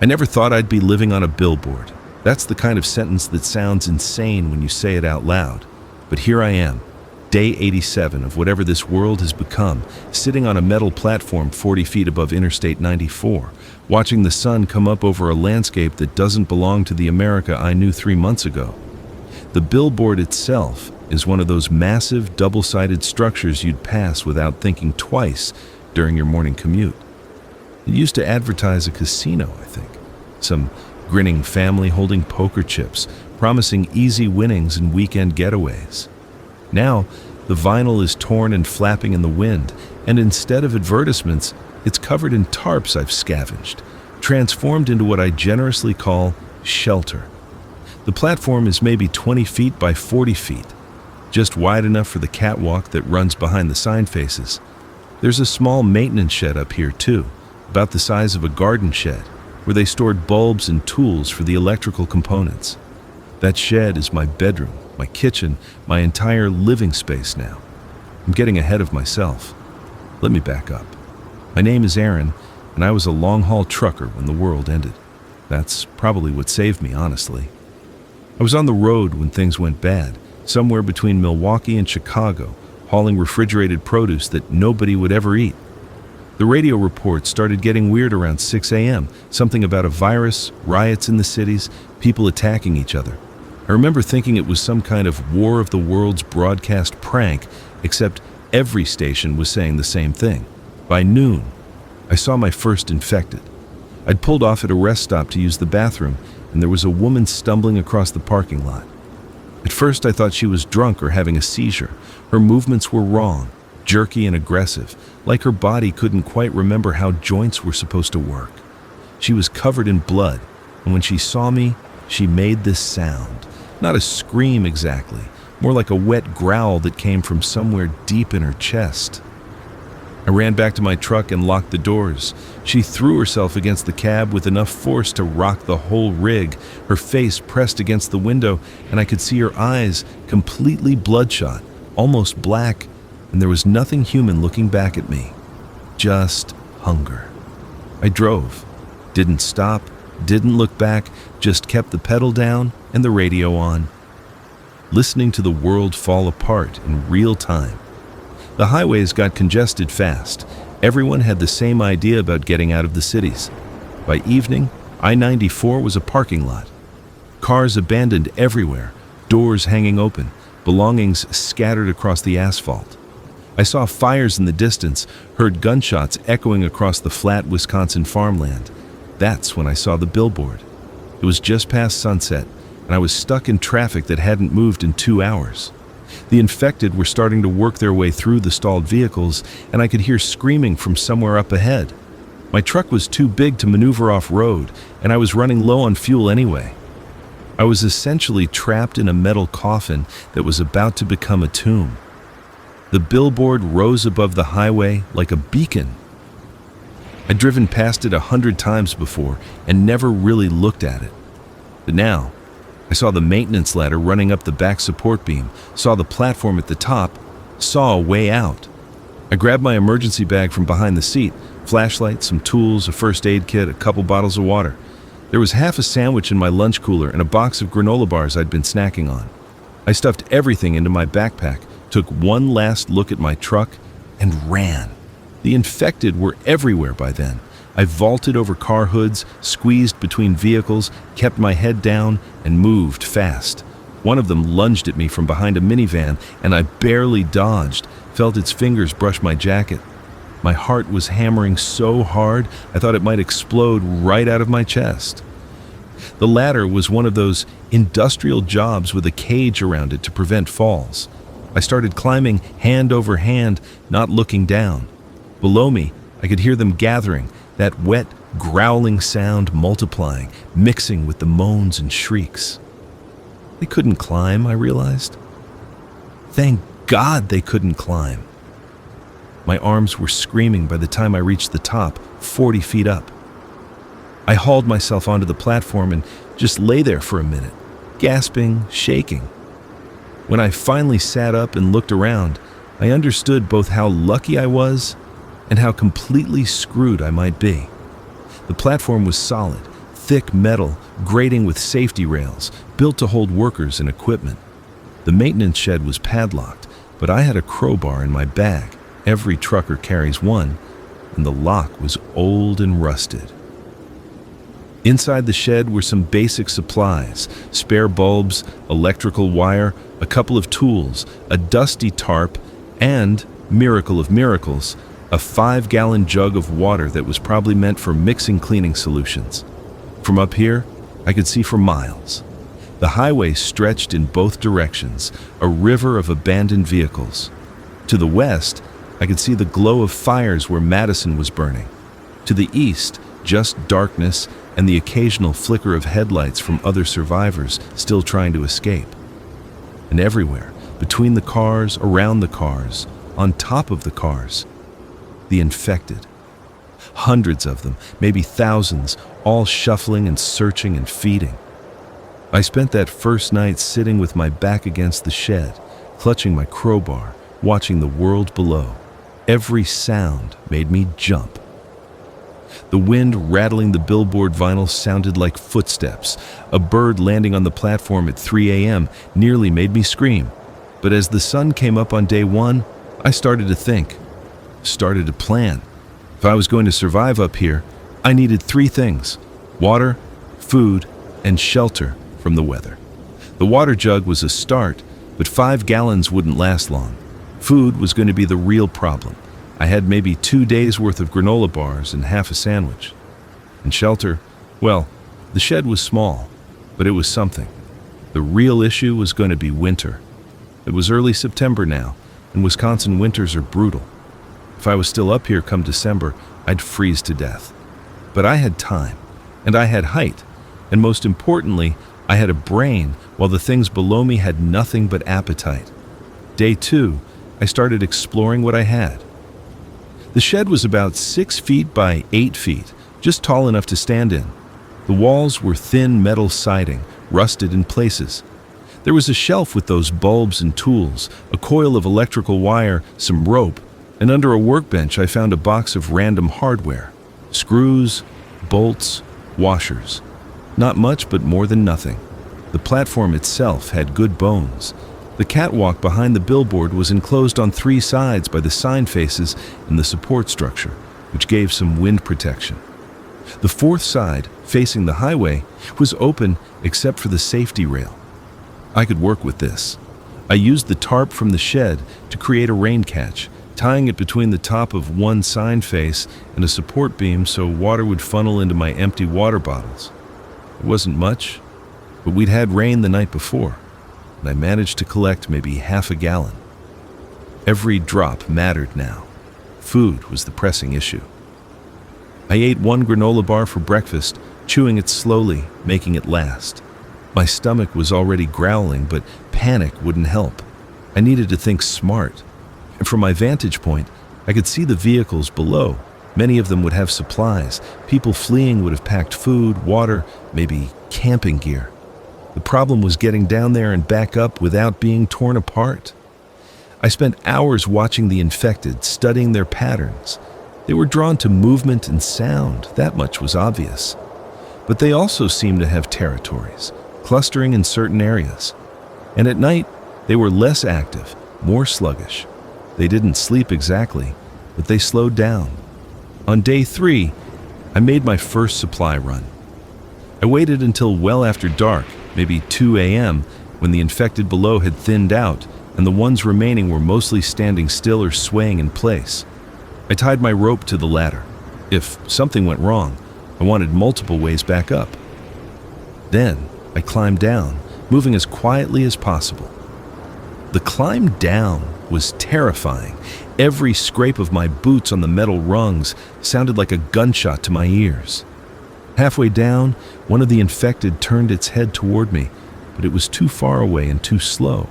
I never thought I'd be living on a billboard. That's the kind of sentence that sounds insane when you say it out loud. But here I am, day 87 of whatever this world has become, sitting on a metal platform 40 feet above Interstate 94, watching the sun come up over a landscape that doesn't belong to the America I knew 3 months ago. The billboard itself is one of those massive double-sided structures you'd pass without thinking twice during your morning commute. It used to advertise a casino, I think. Some grinning family holding poker chips, promising easy winnings and weekend getaways. Now, the vinyl is torn and flapping in the wind, and instead of advertisements, it's covered in tarps I've scavenged, transformed into what I generously call shelter. The platform is maybe 20 feet by 40 feet, just wide enough for the catwalk that runs behind the sign faces. There's a small maintenance shed up here too, about the size of a garden shed, where they stored bulbs and tools for the electrical components. That shed is my bedroom, my kitchen, my entire living space now. I'm getting ahead of myself. Let me back up. My name is Aaron, and I was a long-haul trucker when the world ended. That's probably what saved me, honestly. I was on the road when things went bad, somewhere between Milwaukee and Chicago, hauling refrigerated produce that nobody would ever eat. The radio reports started getting weird around 6 a.m., something about a virus, riots in the cities, people attacking each other. I remember thinking it was some kind of War of the Worlds broadcast prank, except every station was saying the same thing. By noon, I saw my first infected. I'd pulled off at a rest stop to use the bathroom, and there was a woman stumbling across the parking lot. At first, I thought she was drunk or having a seizure. Her movements were wrong, jerky and aggressive, like her body couldn't quite remember how joints were supposed to work. She was covered in blood, and when she saw me, she made this sound. Not a scream exactly, more like a wet growl that came from somewhere deep in her chest. I ran back to my truck and locked the doors. She threw herself against the cab with enough force to rock the whole rig, her face pressed against the window, and I could see her eyes completely bloodshot, almost black, and there was nothing human looking back at me. Just hunger. I drove. Didn't stop, didn't look back, just kept the pedal down and the radio on, listening to the world fall apart in real time. The highways got congested fast. Everyone had the same idea about getting out of the cities. By evening, I-94 was a parking lot. Cars abandoned everywhere, doors hanging open, belongings scattered across the asphalt. I saw fires in the distance, heard gunshots echoing across the flat Wisconsin farmland. That's when I saw the billboard. It was just past sunset, and I was stuck in traffic that hadn't moved in 2 hours. The infected were starting to work their way through the stalled vehicles, and I could hear screaming from somewhere up ahead. My truck was too big to maneuver off-road, and I was running low on fuel anyway. I was essentially trapped in a metal coffin that was about to become a tomb. The billboard rose above the highway like a beacon. I'd driven past it 100 times before and never really looked at it. But now, I saw the maintenance ladder running up the back support beam, saw the platform at the top, saw a way out. I grabbed my emergency bag from behind the seat, flashlight, some tools, a first aid kit, a couple bottles of water. There was half a sandwich in my lunch cooler and a box of granola bars I'd been snacking on. I stuffed everything into my backpack, took one last look at my truck, and ran. The infected were everywhere by then. I vaulted over car hoods, squeezed between vehicles, kept my head down, and moved fast. One of them lunged at me from behind a minivan, and I barely dodged, felt its fingers brush my jacket. My heart was hammering so hard, I thought it might explode right out of my chest. The ladder was one of those industrial jobs with a cage around it to prevent falls. I started climbing hand over hand, not looking down. Below me, I could hear them gathering, that wet, growling sound multiplying, mixing with the moans and shrieks. They couldn't climb, I realized. Thank God they couldn't climb. My arms were screaming by the time I reached the top, 40 feet up. I hauled myself onto the platform and just lay there for a minute, gasping, shaking. When I finally sat up and looked around, I understood both how lucky I was and how completely screwed I might be. The platform was solid, thick metal, grating with safety rails, built to hold workers and equipment. The maintenance shed was padlocked, but I had a crowbar in my bag. Every trucker carries one, and the lock was old and rusted. Inside the shed were some basic supplies: spare bulbs, electrical wire, a couple of tools, a dusty tarp, and, miracle of miracles, a 5-gallon jug of water that was probably meant for mixing cleaning solutions. From up here, I could see for miles. The highway stretched in both directions, a river of abandoned vehicles. To the west, I could see the glow of fires where Madison was burning. To the east, just darkness and the occasional flicker of headlights from other survivors still trying to escape. And everywhere, between the cars, around the cars, on top of the cars, the infected. Hundreds of them, maybe thousands, all shuffling and searching and feeding. I spent that first night sitting with my back against the shed, clutching my crowbar, watching the world below. Every sound made me jump. The wind rattling the billboard vinyl sounded like footsteps. A bird landing on the platform at 3 a.m. nearly made me scream. But as the sun came up on day one, I started to think, started to plan. If I was going to survive up here, I needed 3 things: water, food, and shelter from the weather. The water jug was a start, but 5 gallons wouldn't last long. Food was going to be the real problem. I had maybe 2 days' worth of granola bars and half a sandwich. And shelter, well, the shed was small, but it was something. The real issue was going to be winter. It was early September now, and Wisconsin winters are brutal. If I was still up here come December, I'd freeze to death. But I had time, and I had height, and most importantly, I had a brain, while the things below me had nothing but appetite. Day 2, I started exploring what I had. The shed was about 6 feet by 8 feet, just tall enough to stand in. The walls were thin metal siding, rusted in places. There was a shelf with those bulbs and tools, a coil of electrical wire, some rope, and under a workbench I found a box of random hardware: screws, bolts, washers. Not much, but more than nothing. The platform itself had good bones. The catwalk behind the billboard was enclosed on 3 sides by the sign faces and the support structure, which gave some wind protection. The 4th side, facing the highway, was open except for the safety rail. I could work with this. I used the tarp from the shed to create a rain catch, tying it between the top of one sign face and a support beam so water would funnel into my empty water bottles. It wasn't much, but we'd had rain the night before, and I managed to collect maybe half a gallon. Every drop mattered now. Food was the pressing issue. I ate 1 granola bar for breakfast, chewing it slowly, making it last. My stomach was already growling, but panic wouldn't help. I needed to think smart. And from my vantage point, I could see the vehicles below. Many of them would have supplies. People fleeing would have packed food, water, maybe camping gear. The problem was getting down there and back up without being torn apart. I spent hours watching the infected, studying their patterns. They were drawn to movement and sound, that much was obvious. But they also seemed to have territories, clustering in certain areas. And at night, they were less active, more sluggish. They didn't sleep exactly, but they slowed down. On day 3, I made my first supply run. I waited until well after dark, maybe 2 a.m., when the infected below had thinned out, and the ones remaining were mostly standing still or swaying in place. I tied my rope to the ladder. If something went wrong, I wanted multiple ways back up. Then I climbed down, moving as quietly as possible. The climb down was terrifying. Every scrape of my boots on the metal rungs sounded like a gunshot to my ears. Halfway down, one of the infected turned its head toward me, but it was too far away and too slow.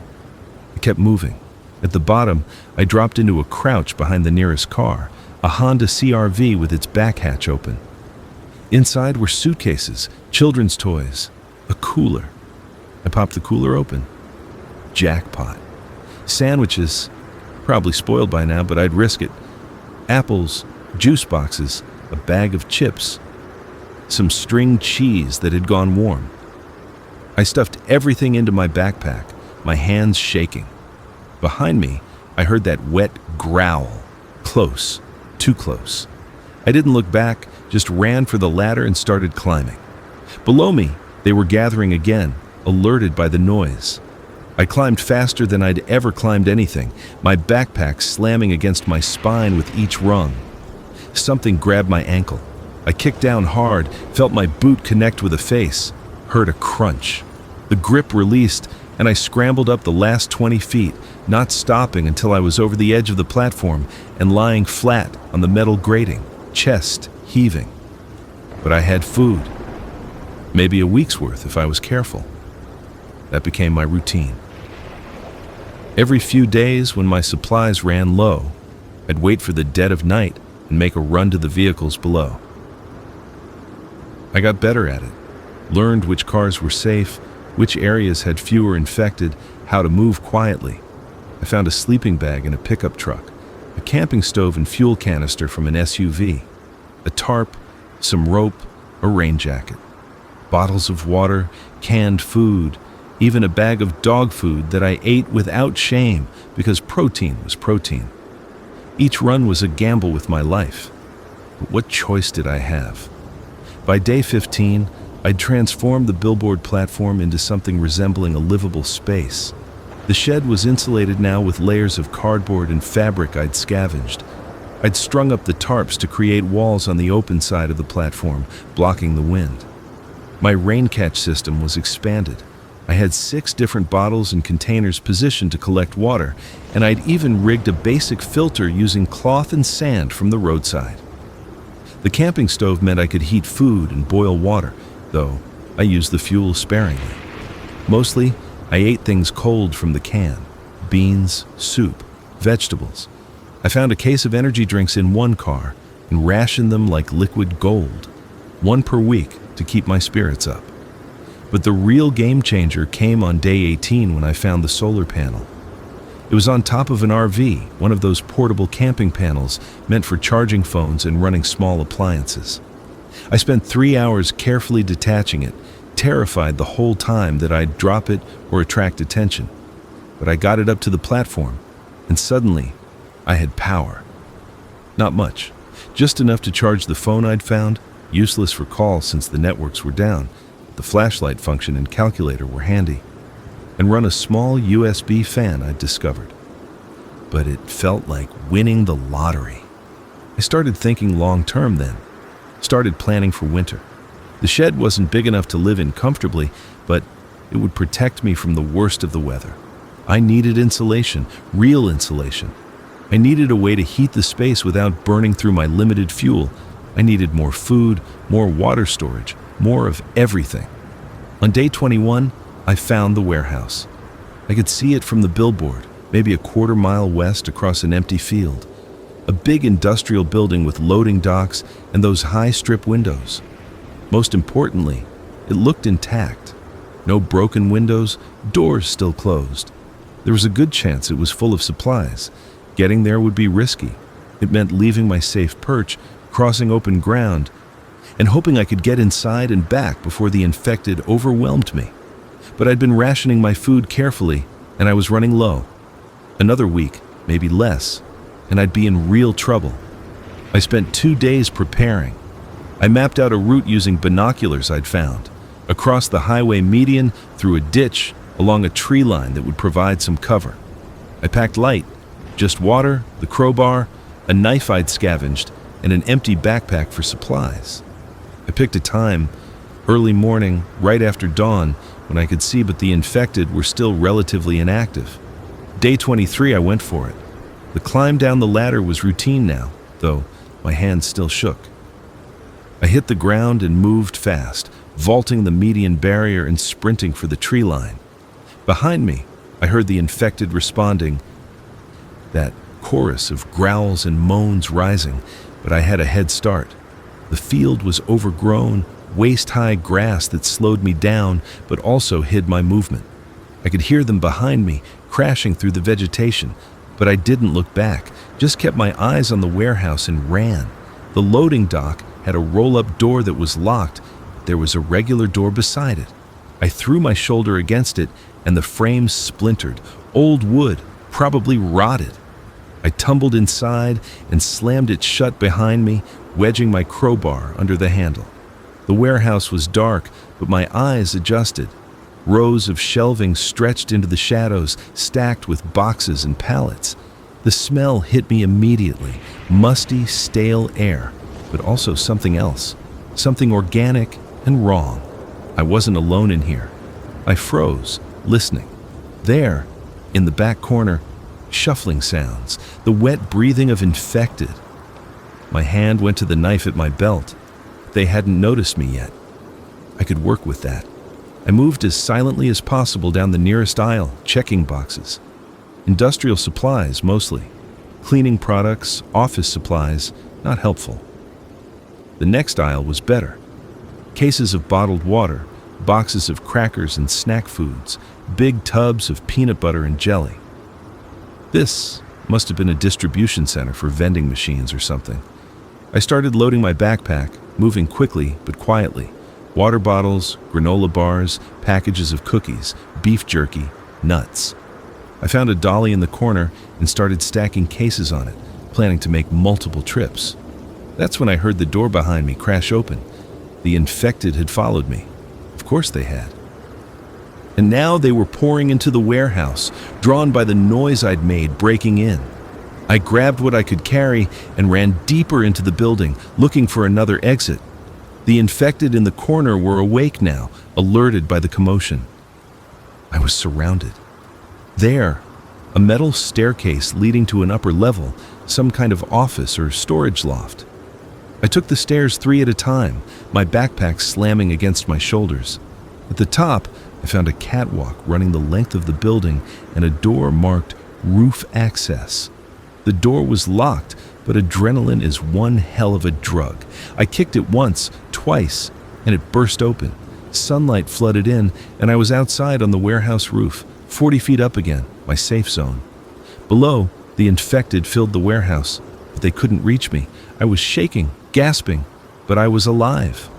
I kept moving. At the bottom, I dropped into a crouch behind the nearest car, a Honda CR-V with its back hatch open. Inside were suitcases, children's toys, a cooler. I popped the cooler open. Jackpot. Sandwiches, probably spoiled by now, but I'd risk it. Apples, juice boxes, a bag of chips. some string cheese that had gone warm. I stuffed everything into my backpack, my hands shaking. Behind me, I heard that wet growl. Close, too close. I didn't look back, just ran for the ladder and started climbing. Below me, they were gathering again, alerted by the noise. I climbed faster than I'd ever climbed anything, my backpack slamming against my spine with each rung. Something grabbed my ankle. I kicked down hard, felt my boot connect with a face, heard a crunch. The grip released, and I scrambled up the last 20 feet, not stopping until I was over the edge of the platform and lying flat on the metal grating, chest heaving. But I had food. Maybe a week's worth if I was careful. That became my routine. Every few days when my supplies ran low, I'd wait for the dead of night and make a run to the vehicles below. I got better at it, learned which cars were safe, which areas had fewer infected, how to move quietly. I found a sleeping bag in a pickup truck, a camping stove and fuel canister from an SUV, a tarp, some rope, a rain jacket, bottles of water, canned food, even a bag of dog food that I ate without shame because protein was protein. Each run was a gamble with my life. But what choice did I have? By day 15, I'd transformed the Billboard platform into something resembling a livable space. The shed was insulated now with layers of cardboard and fabric I'd scavenged. I'd strung up the tarps to create walls on the open side of the platform, blocking the wind. My rain catch system was expanded. I had 6 different bottles and containers positioned to collect water, and I'd even rigged a basic filter using cloth and sand from the roadside. The camping stove meant I could heat food and boil water, though I used the fuel sparingly. Mostly, I ate things cold from the can: beans, soup, vegetables. I found a case of energy drinks in one car and rationed them like liquid gold, 1 per week to keep my spirits up. But the real game changer came on day 18 when I found the solar panel. It was on top of an RV, one of those portable camping panels meant for charging phones and running small appliances. I spent 3 hours carefully detaching it, terrified the whole time that I'd drop it or attract attention. But I got it up to the platform, and suddenly, I had power. Not much, just enough to charge the phone I'd found, useless for calls since the networks were down. The flashlight function and calculator were handy, and run a small USB fan I'd discovered. But it felt like winning the lottery. I started thinking long-term then, started planning for winter. The shed wasn't big enough to live in comfortably, but it would protect me from the worst of the weather. I needed insulation, real insulation. I needed a way to heat the space without burning through my limited fuel. I needed more food, more water storage, more of everything. On day 21, I found the warehouse. I could see it from the billboard, maybe a quarter-mile west across an empty field. A big industrial building with loading docks and those high strip windows. Most importantly, it looked intact. No broken windows, doors still closed. There was a good chance it was full of supplies. Getting there would be risky. It meant leaving my safe perch, crossing open ground, and hoping I could get inside and back before the infected overwhelmed me. But I'd been rationing my food carefully, and I was running low. Another week, maybe less, and I'd be in real trouble. I spent 2 days preparing. I mapped out a route using binoculars I'd found, across the highway median, through a ditch, along a tree line that would provide some cover. I packed light, just water, the crowbar, a knife I'd scavenged, and an empty backpack for supplies. I picked a time, early morning, right after dawn, when I could see but the infected were still relatively inactive. Day 23, I went for it. The climb down the ladder was routine now, though my hands still shook. I hit the ground and moved fast, vaulting the median barrier and sprinting for the tree line. Behind me, I heard the infected responding, that chorus of growls and moans rising, but I had a head start. The field was overgrown, waist-high grass that slowed me down but also hid my movement. I could hear them behind me, crashing through the vegetation, but I didn't look back, just kept my eyes on the warehouse and ran. The loading dock had a roll-up door that was locked. There was a regular door beside it. I threw my shoulder against it, and the frame splintered. Old wood, probably rotted. I tumbled inside and slammed it shut behind me, wedging my crowbar under the handle. The warehouse was dark, but my eyes adjusted. Rows of shelving stretched into the shadows, stacked with boxes and pallets. The smell hit me immediately, musty, stale air, but also something else, something organic and wrong. I wasn't alone in here. I froze, listening. There, in the back corner, shuffling sounds, the wet breathing of infected. My hand went to the knife at my belt. They hadn't noticed me yet. I could work with that. I moved as silently as possible down the nearest aisle, checking boxes. Industrial supplies, mostly. Cleaning products, office supplies, not helpful. The next aisle was better. Cases of bottled water, boxes of crackers and snack foods, big tubs of peanut butter and jelly. This must have been a distribution center for vending machines or something. I started loading my backpack, moving quickly but quietly. Water bottles, granola bars, packages of cookies, beef jerky, nuts. I found a dolly in the corner and started stacking cases on it, planning to make multiple trips. That's when I heard the door behind me crash open. The infected had followed me. Of course they had. And now they were pouring into the warehouse, drawn by the noise I'd made breaking in. I grabbed what I could carry and ran deeper into the building, looking for another exit. The infected in the corner were awake now, alerted by the commotion. I was surrounded. There, a metal staircase leading to an upper level, some kind of office or storage loft. I took the stairs 3 at a time, my backpack slamming against my shoulders. At the top, I found a catwalk running the length of the building and a door marked Roof Access. The door was locked, but adrenaline is one hell of a drug. I kicked it once, twice, and it burst open. Sunlight flooded in, and I was outside on the warehouse roof, 40 feet up again, my safe zone. Below, the infected filled the warehouse, but they couldn't reach me. I was shaking, gasping, but I was alive.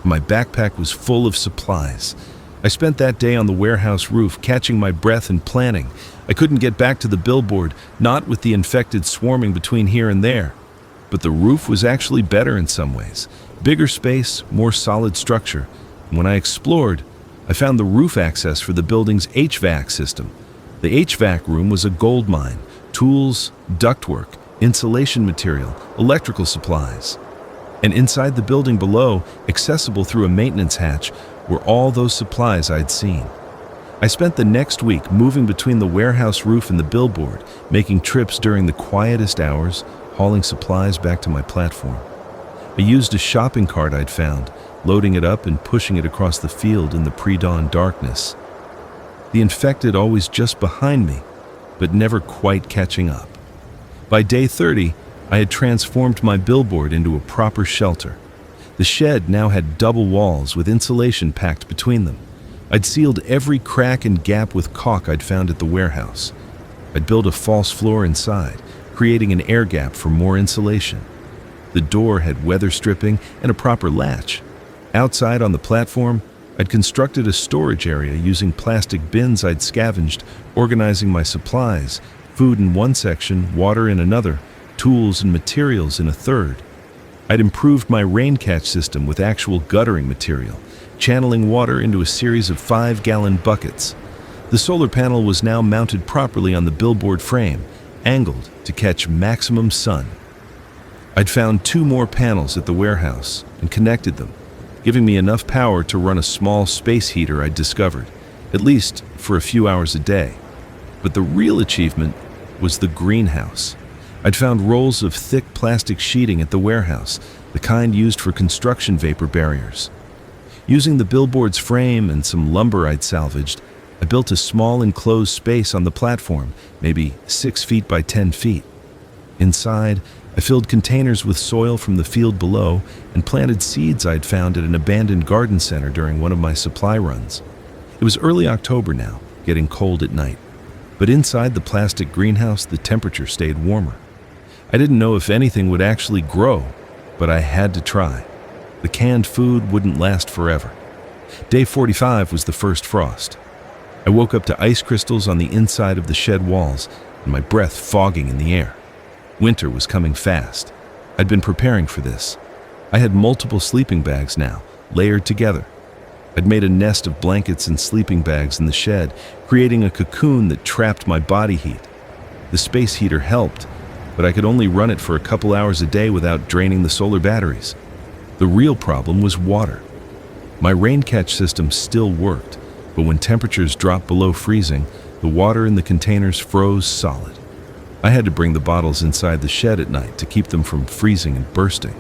My backpack was full of supplies. I spent that day on the warehouse roof, catching my breath and planning. I couldn't get back to the billboard, not with the infected swarming between here and there. But the roof was actually better in some ways. Bigger space, more solid structure. And when I explored, I found the roof access for the building's HVAC system. The HVAC room was a gold mine: tools, ductwork, insulation material, electrical supplies. And inside the building below, accessible through a maintenance hatch, were all those supplies I'd seen. I spent the next week moving between the warehouse roof and the billboard, making trips during the quietest hours, hauling supplies back to my platform. I used a shopping cart I'd found, loading it up and pushing it across the field in the pre-dawn darkness. The infected always just behind me, but never quite catching up. By day 30, I had transformed my billboard into a proper shelter. The shed now had double walls with insulation packed between them. I'd sealed every crack and gap with caulk I'd found at the warehouse. I'd built a false floor inside, creating an air gap for more insulation. The door had weather stripping and a proper latch. Outside on the platform, I'd constructed a storage area using plastic bins I'd scavenged, organizing my supplies, food in one section, water in another, tools and materials in a third. I'd improved my rain catch system with actual guttering material, channeling water into a series of 5-gallon buckets. The solar panel was now mounted properly on the billboard frame, angled to catch maximum sun. I'd found 2 more panels at the warehouse and connected them, giving me enough power to run a small space heater I'd discovered, at least for a few hours a day. But the real achievement was the greenhouse. I'd found rolls of thick plastic sheeting at the warehouse, the kind used for construction vapor barriers. Using the billboard's frame and some lumber I'd salvaged, I built a small enclosed space on the platform, maybe 6 feet by 10 feet. Inside, I filled containers with soil from the field below and planted seeds I'd found at an abandoned garden center during one of my supply runs. It was early October now, getting cold at night. But inside the plastic greenhouse, the temperature stayed warmer. I didn't know if anything would actually grow, but I had to try. The canned food wouldn't last forever. Day 45 was the first frost. I woke up to ice crystals on the inside of the shed walls and my breath fogging in the air. Winter was coming fast. I'd been preparing for this. I had multiple sleeping bags now, layered together. I'd made a nest of blankets and sleeping bags in the shed, creating a cocoon that trapped my body heat. The space heater helped, but I could only run it for a couple hours a day without draining the solar batteries. The real problem was water. My rain catch system still worked, but when temperatures dropped below freezing, the water in the containers froze solid. I had to bring the bottles inside the shed at night to keep them from freezing and bursting.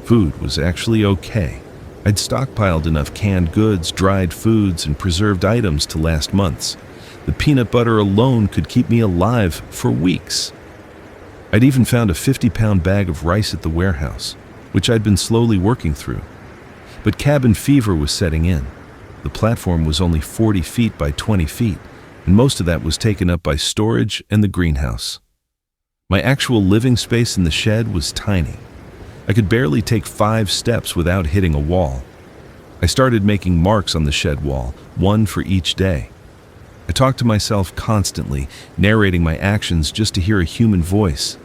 Food was actually okay. I'd stockpiled enough canned goods, dried foods, and preserved items to last months. The peanut butter alone could keep me alive for weeks. I'd even found a 50-pound bag of rice at the warehouse, which I'd been slowly working through. But cabin fever was setting in. The platform was only 40 feet by 20 feet, and most of that was taken up by storage and the greenhouse. My actual living space in the shed was tiny. I could barely take 5 steps without hitting a wall. I started making marks on the shed wall, one for each day. I talked to myself constantly, narrating my actions just to hear a human voice.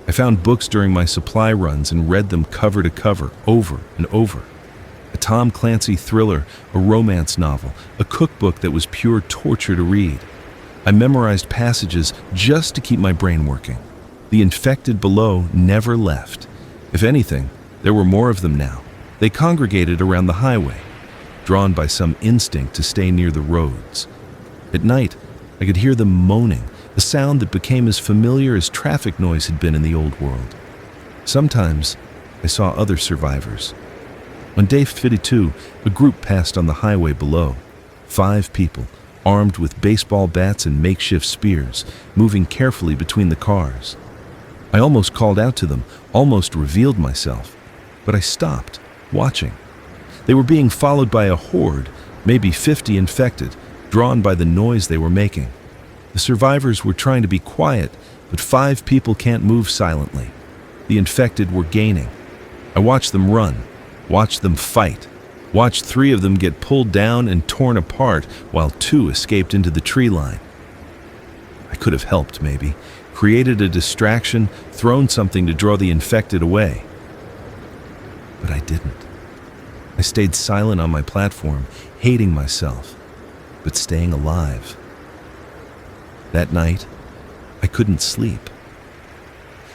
I found books during my supply runs and read them cover to cover, over and over. A Tom Clancy thriller, a romance novel, a cookbook that was pure torture to read. I memorized passages just to keep my brain working. The infected below never left. If anything, there were more of them now. They congregated around the highway, drawn by some instinct to stay near the roads. At night, I could hear them moaning, a sound that became as familiar as traffic noise had been in the old world. Sometimes, I saw other survivors. On day 52, a group passed on the highway below. 5 people, armed with baseball bats and makeshift spears, moving carefully between the cars. I almost called out to them, almost revealed myself, but I stopped, watching. They were being followed by a horde, maybe 50 infected, drawn by the noise they were making. The survivors were trying to be quiet, but 5 people can't move silently. The infected were gaining. I watched them run, watched them fight, watched 3 of them get pulled down and torn apart while 2 escaped into the tree line. I could have helped, maybe. Created a distraction, thrown something to draw the infected away. But I didn't. I stayed silent on my platform, hating myself, but staying alive. That night, I couldn't sleep.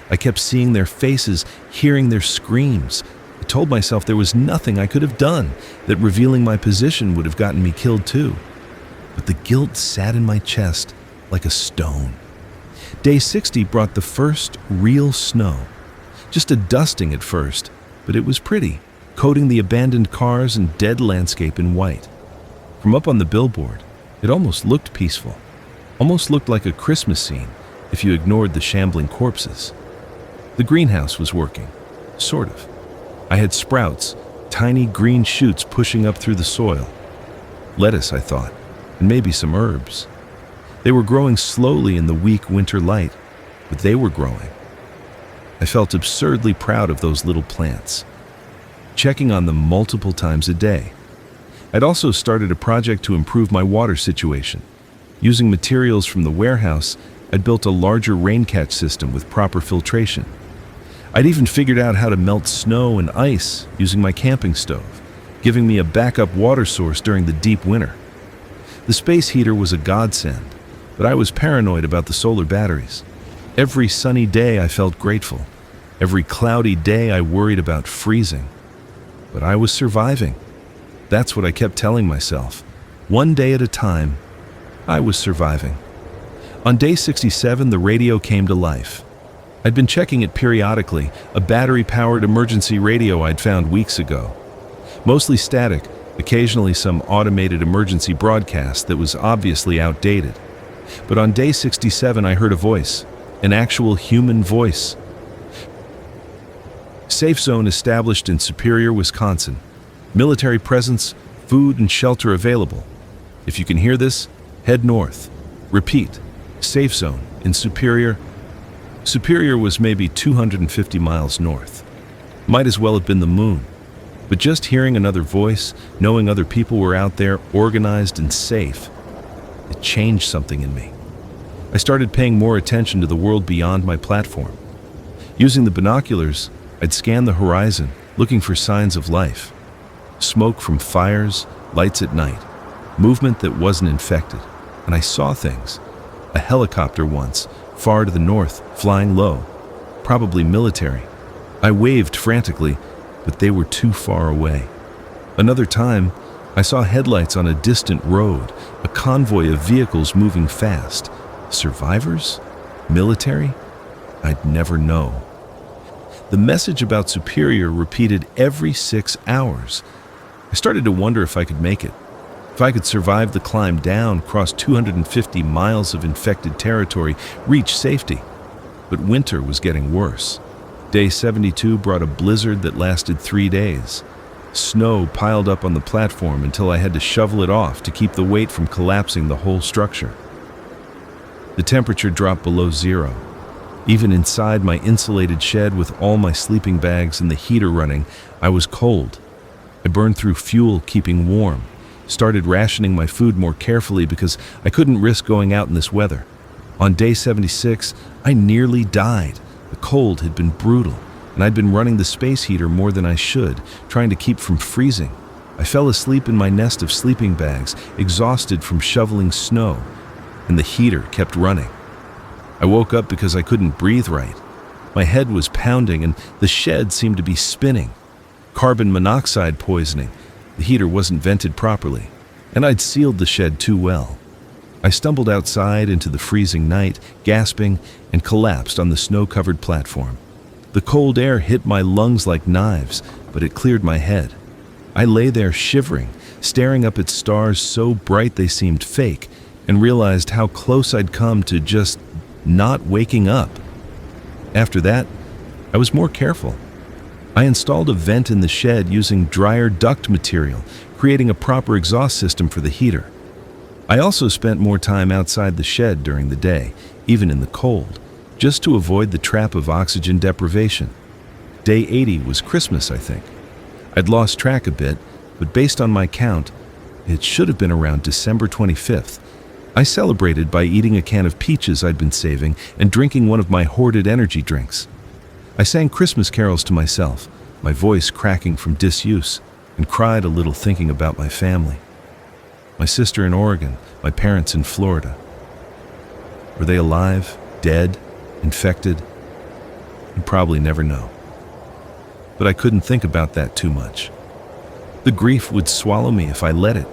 I kept seeing their faces, hearing their screams. I told myself there was nothing I could have done, that revealing my position would have gotten me killed too. But the guilt sat in my chest like a stone. Day 60 brought the first real snow. Just a dusting at first, but it was pretty, coating the abandoned cars and dead landscape in white. From up on the billboard, it almost looked peaceful. Almost looked like a Christmas scene, if you ignored the shambling corpses. The greenhouse was working, sort of. I had sprouts, tiny green shoots pushing up through the soil. Lettuce, I thought, and maybe some herbs. They were growing slowly in the weak winter light, but they were growing. I felt absurdly proud of those little plants, checking on them multiple times a day. I'd also started a project to improve my water situation. Using materials from the warehouse, I'd built a larger rain catch system with proper filtration. I'd even figured out how to melt snow and ice using my camping stove, giving me a backup water source during the deep winter. The space heater was a godsend, but I was paranoid about the solar batteries. Every sunny day I felt grateful. Every cloudy day I worried about freezing. But I was surviving. That's what I kept telling myself. One day at a time, I was surviving. On day 67, the radio came to life. I'd been checking it periodically, a battery-powered emergency radio I'd found weeks ago. Mostly static, occasionally some automated emergency broadcast that was obviously outdated. But on day 67, I heard a voice, an actual human voice. Safe zone established in Superior, Wisconsin. Military presence, food and shelter available. If you can hear this, head north. Repeat, safe zone in Superior. Superior was maybe 250 miles north. Might as well have been the moon. But just hearing another voice, knowing other people were out there, organized and safe, it changed something in me. I started paying more attention to the world beyond my platform. Using the binoculars, I'd scan the horizon, looking for signs of life. Smoke from fires, lights at night, movement that wasn't infected. And I saw things. A helicopter once, far to the north, flying low, probably military. I waved frantically, but they were too far away. Another time, I saw headlights on a distant road, a convoy of vehicles moving fast. Survivors? Military? I'd never know. The message about Superior repeated every 6 hours. I started to wonder if I could make it. If I could survive the climb down, cross 250 miles of infected territory, reach safety. But winter was getting worse. Day 72 brought a blizzard that lasted 3 days. Snow piled up on the platform until I had to shovel it off to keep the weight from collapsing the whole structure. The temperature dropped below zero. Even inside my insulated shed with all my sleeping bags and the heater running, I was cold. I burned through fuel keeping warm, started rationing my food more carefully because I couldn't risk going out in this weather. On day 76, I nearly died. The cold had been brutal, and I'd been running the space heater more than I should, trying to keep from freezing. I fell asleep in my nest of sleeping bags, exhausted from shoveling snow, and the heater kept running. I woke up because I couldn't breathe right. My head was pounding and the shed seemed to be spinning. Carbon monoxide poisoning. The heater wasn't vented properly, and I'd sealed the shed too well. I stumbled outside into the freezing night, gasping, and collapsed on the snow-covered platform. The cold air hit my lungs like knives, but it cleared my head. I lay there shivering, staring up at stars so bright they seemed fake, and realized how close I'd come to just not waking up. After that, I was more careful. I installed a vent in the shed using dryer duct material, creating a proper exhaust system for the heater. I also spent more time outside the shed during the day, even in the cold, just to avoid the trap of oxygen deprivation. Day 80 was Christmas, I think. I'd lost track a bit, but based on my count, it should have been around December 25th. I celebrated by eating a can of peaches I'd been saving and drinking one of my hoarded energy drinks. I sang Christmas carols to myself, my voice cracking from disuse, and cried a little thinking about my family. My sister in Oregon, my parents in Florida. Were they alive, dead, infected? I'd probably never know. But I couldn't think about that too much. The grief would swallow me if I let it.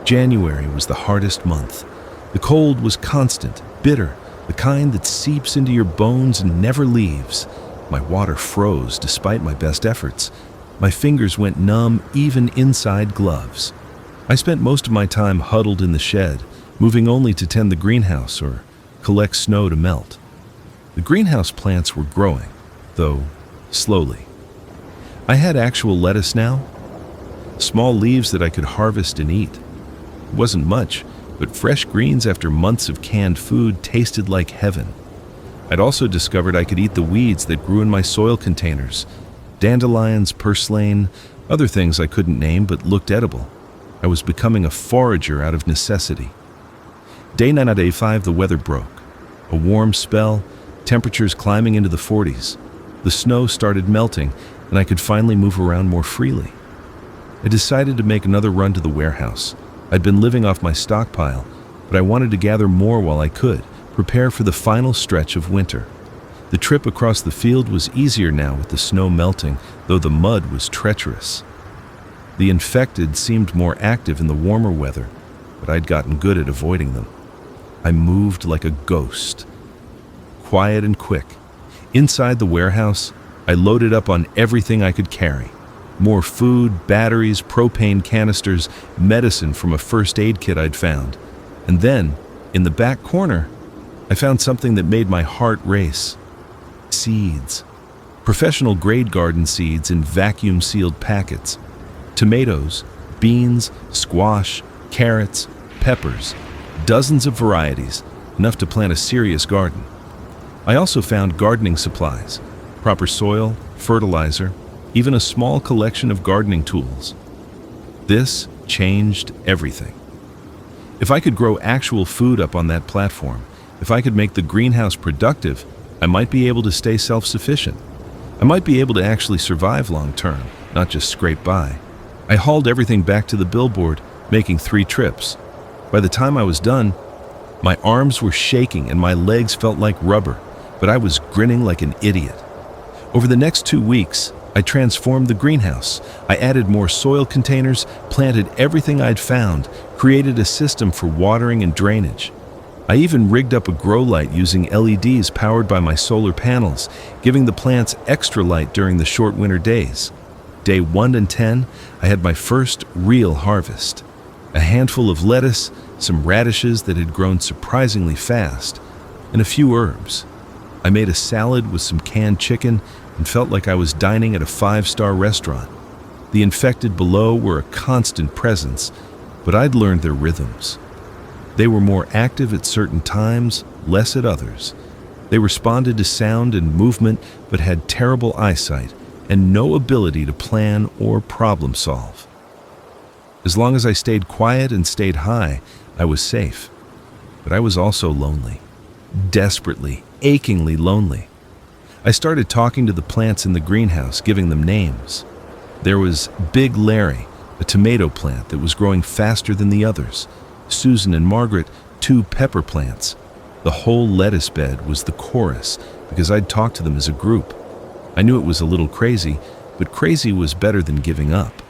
January was the hardest month. The cold was constant, bitter, the kind that seeps into your bones and never leaves. My water froze despite my best efforts. My fingers went numb even inside gloves. I spent most of my time huddled in the shed, moving only to tend the greenhouse or collect snow to melt. The greenhouse plants were growing, though slowly. I had actual lettuce now, small leaves that I could harvest and eat. It wasn't much, but fresh greens after months of canned food tasted like heaven. I'd also discovered I could eat the weeds that grew in my soil containers. Dandelions, purslane, other things I couldn't name but looked edible. I was becoming a forager out of necessity. Day 9 on day 5, the weather broke. A warm spell, temperatures climbing into the 40s. The snow started melting, and I could finally move around more freely. I decided to make another run to the warehouse. I'd been living off my stockpile, but I wanted to gather more while I could, prepare for the final stretch of winter. The trip across the field was easier now with the snow melting, though the mud was treacherous. The infected seemed more active in the warmer weather, but I'd gotten good at avoiding them. I moved like a ghost, quiet and quick. Inside the warehouse, I loaded up on everything I could carry. More food, batteries, propane canisters, medicine from a first aid kit I'd found. And then, in the back corner, I found something that made my heart race. Seeds. Professional grade garden seeds in vacuum-sealed packets. Tomatoes, beans, squash, carrots, peppers. Dozens of varieties, enough to plant a serious garden. I also found gardening supplies, proper soil, fertilizer, even a small collection of gardening tools. This changed everything. If I could grow actual food up on that platform, if I could make the greenhouse productive, I might be able to stay self-sufficient. I might be able to actually survive long term, not just scrape by. I hauled everything back to the billboard, making 3 trips. By the time I was done, my arms were shaking and my legs felt like rubber, but I was grinning like an idiot. Over the next 2 weeks, I transformed the greenhouse. I added more soil containers, planted everything I'd found, created a system for watering and drainage. I even rigged up a grow light using LEDs powered by my solar panels, giving the plants extra light during the short winter days. Day 1 and 10, I had my first real harvest. A handful of lettuce, some radishes that had grown surprisingly fast, and a few herbs. I made a salad with some canned chicken and felt like I was dining at a 5-star restaurant. The infected below were a constant presence, but I'd learned their rhythms. They were more active at certain times, less at others. They responded to sound and movement, but had terrible eyesight and no ability to plan or problem solve. As long as I stayed quiet and stayed high, I was safe. But I was also lonely. Desperately, achingly lonely. I started talking to the plants in the greenhouse, giving them names. There was Big Larry, a tomato plant that was growing faster than the others. Susan and Margaret, 2 pepper plants. The whole lettuce bed was the chorus because I'd talked to them as a group. I knew it was a little crazy, but crazy was better than giving up.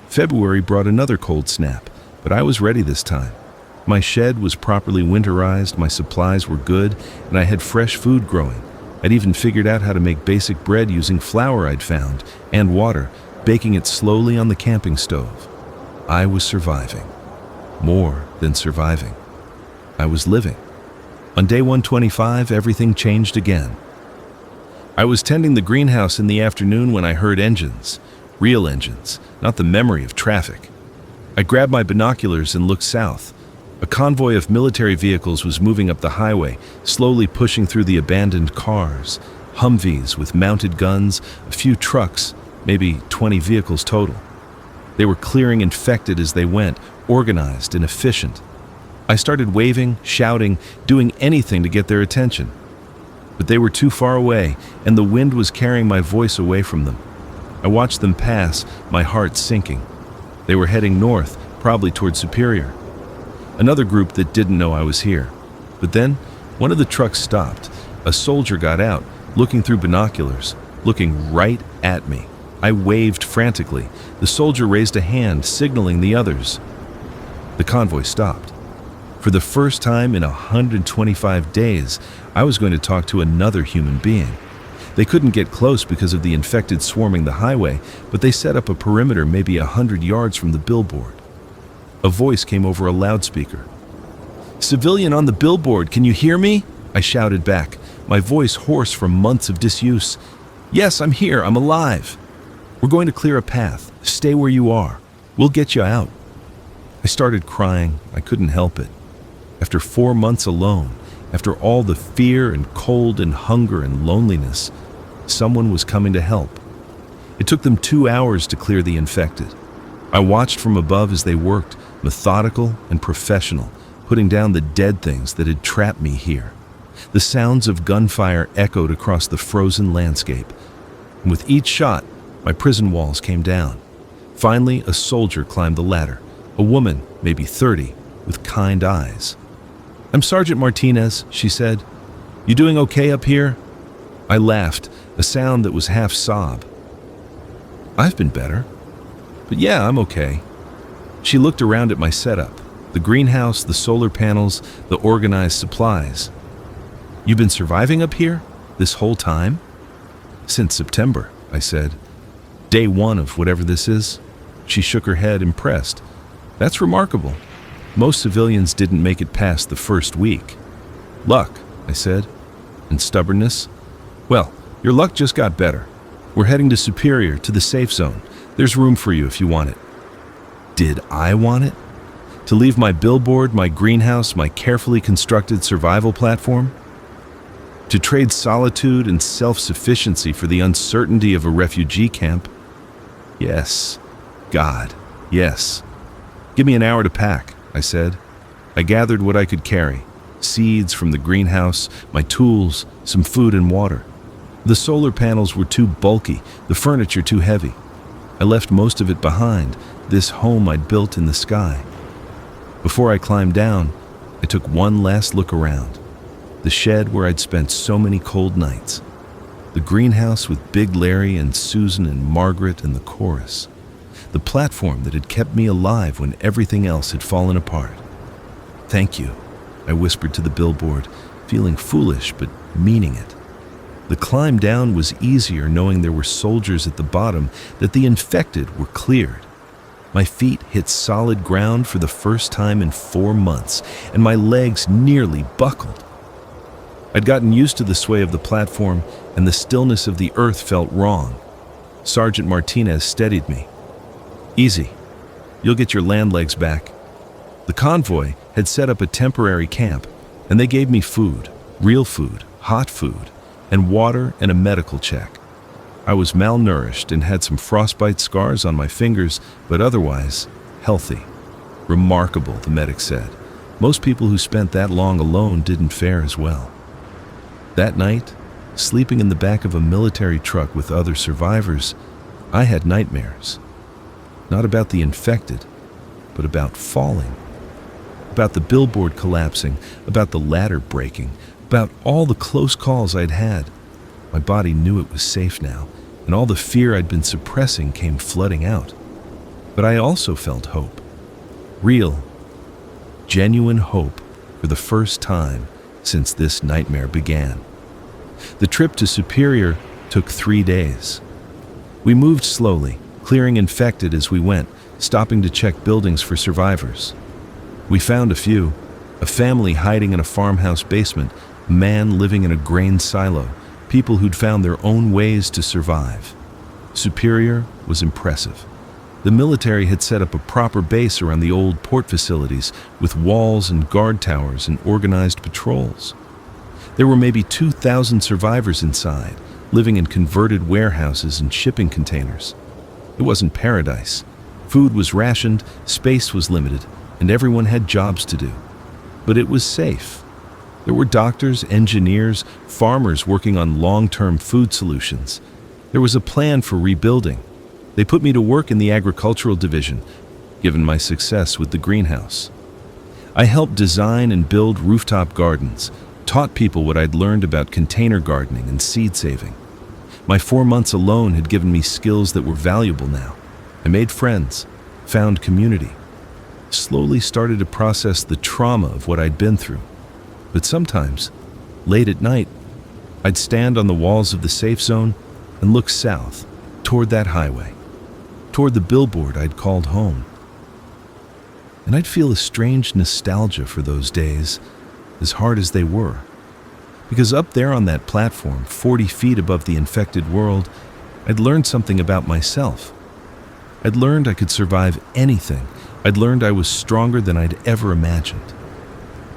February brought another cold snap, but I was ready this time. My shed was properly winterized, my supplies were good, and I had fresh food growing. I'd even figured out how to make basic bread using flour I'd found, and water, baking it slowly on the camping stove. I was surviving. More than surviving. I was living. On day 125, everything changed again. I was tending the greenhouse in the afternoon when I heard engines. Real engines, not the memory of traffic. I grabbed my binoculars and looked south. A convoy of military vehicles was moving up the highway, slowly pushing through the abandoned cars. Humvees with mounted guns, a few trucks, maybe 20 vehicles total. They were clearing infected as they went, organized and efficient. I started waving, shouting, doing anything to get their attention. But they were too far away, and the wind was carrying my voice away from them. I watched them pass, my heart sinking. They were heading north, probably toward Superior. Another group that didn't know I was here. But then, one of the trucks stopped. A soldier got out, looking through binoculars, looking right at me. I waved frantically. The soldier raised a hand, signaling the others. The convoy stopped. For the first time in 125 days, I was going to talk to another human being. They couldn't get close because of the infected swarming the highway, but they set up a perimeter maybe 100 yards from the billboard. A voice came over a loudspeaker. "Civilian on the billboard, can you hear me?" I shouted back, my voice hoarse from months of disuse. "Yes, I'm here, I'm alive. We're going to clear a path. Stay where you are. We'll get you out." I started crying. I couldn't help it. After 4 months alone, after all the fear and cold and hunger and loneliness, someone was coming to help. It took them 2 hours to clear the infected. I watched from above as they worked, methodical and professional, putting down the dead things that had trapped me here. The sounds of gunfire echoed across the frozen landscape. And with each shot, my prison walls came down. Finally, a soldier climbed the ladder, a woman, maybe 30, with kind eyes. "I'm Sergeant Martinez," she said. "You doing okay up here?" I laughed, a sound that was half sob. "I've been better. But yeah, I'm okay." She looked around at my setup, the greenhouse, the solar panels, the organized supplies. "You've been surviving up here? This whole time?" "Since September," I said. "Day 1 of whatever this is." She shook her head, impressed. "That's remarkable. Most civilians didn't make it past the first week." "Luck," I said. "And stubbornness?" "Well, your luck just got better. We're heading to Superior, to the safe zone. There's room for you if you want it." Did I want it? To leave my billboard, my greenhouse, my carefully constructed survival platform? To trade solitude and self-sufficiency for the uncertainty of a refugee camp? Yes. God, yes. Give me an hour to pack, I said. I gathered what I could carry. Seeds from the greenhouse, my tools, some food and water. The solar panels were too bulky, the furniture too heavy. I left most of it behind, this home I'd built in the sky. Before I climbed down, I took one last look around. The shed where I'd spent so many cold nights. The greenhouse with Big Larry and Susan and Margaret and the chorus. The platform that had kept me alive when everything else had fallen apart. Thank you, I whispered to the billboard, feeling foolish but meaning it. The climb down was easier knowing there were soldiers at the bottom, that the infected were cleared. My feet hit solid ground for the first time in 4 months, and my legs nearly buckled. I'd gotten used to the sway of the platform, and the stillness of the earth felt wrong. Sergeant Martinez steadied me. Easy. You'll get your land legs back. The convoy had set up a temporary camp, and they gave me food, real food, hot food, and water and a medical check. I was malnourished and had some frostbite scars on my fingers, but otherwise healthy. Remarkable, the medic said. Most people who spent that long alone didn't fare as well. That night, sleeping in the back of a military truck with other survivors, I had nightmares. Not about the infected, but about falling. About the billboard collapsing, about the ladder breaking, about all the close calls I'd had. My body knew it was safe now, and all the fear I'd been suppressing came flooding out. But I also felt hope. Real, genuine hope for the first time since this nightmare began. The trip to Superior took 3 days. We moved slowly, clearing infected as we went, stopping to check buildings for survivors. We found a few, a family hiding in a farmhouse basement, a man living in a grain silo, people who'd found their own ways to survive. Superior was impressive. The military had set up a proper base around the old port facilities with walls and guard towers and organized patrols. There were maybe 2,000 survivors inside, living in converted warehouses and shipping containers. It wasn't paradise. Food was rationed, space was limited, and everyone had jobs to do. But it was safe. There were doctors, engineers, farmers working on long-term food solutions. There was a plan for rebuilding. They put me to work in the agricultural division, given my success with the greenhouse. I helped design and build rooftop gardens, taught people what I'd learned about container gardening and seed saving. My 4 months alone had given me skills that were valuable now. I made friends, found community, slowly started to process the trauma of what I'd been through. But sometimes, late at night, I'd stand on the walls of the safe zone and look south, toward that highway, toward the billboard I'd called home. And I'd feel a strange nostalgia for those days, as hard as they were. Because up there on that platform, 40 feet above the infected world, I'd learned something about myself. I'd learned I could survive anything. I'd learned I was stronger than I'd ever imagined.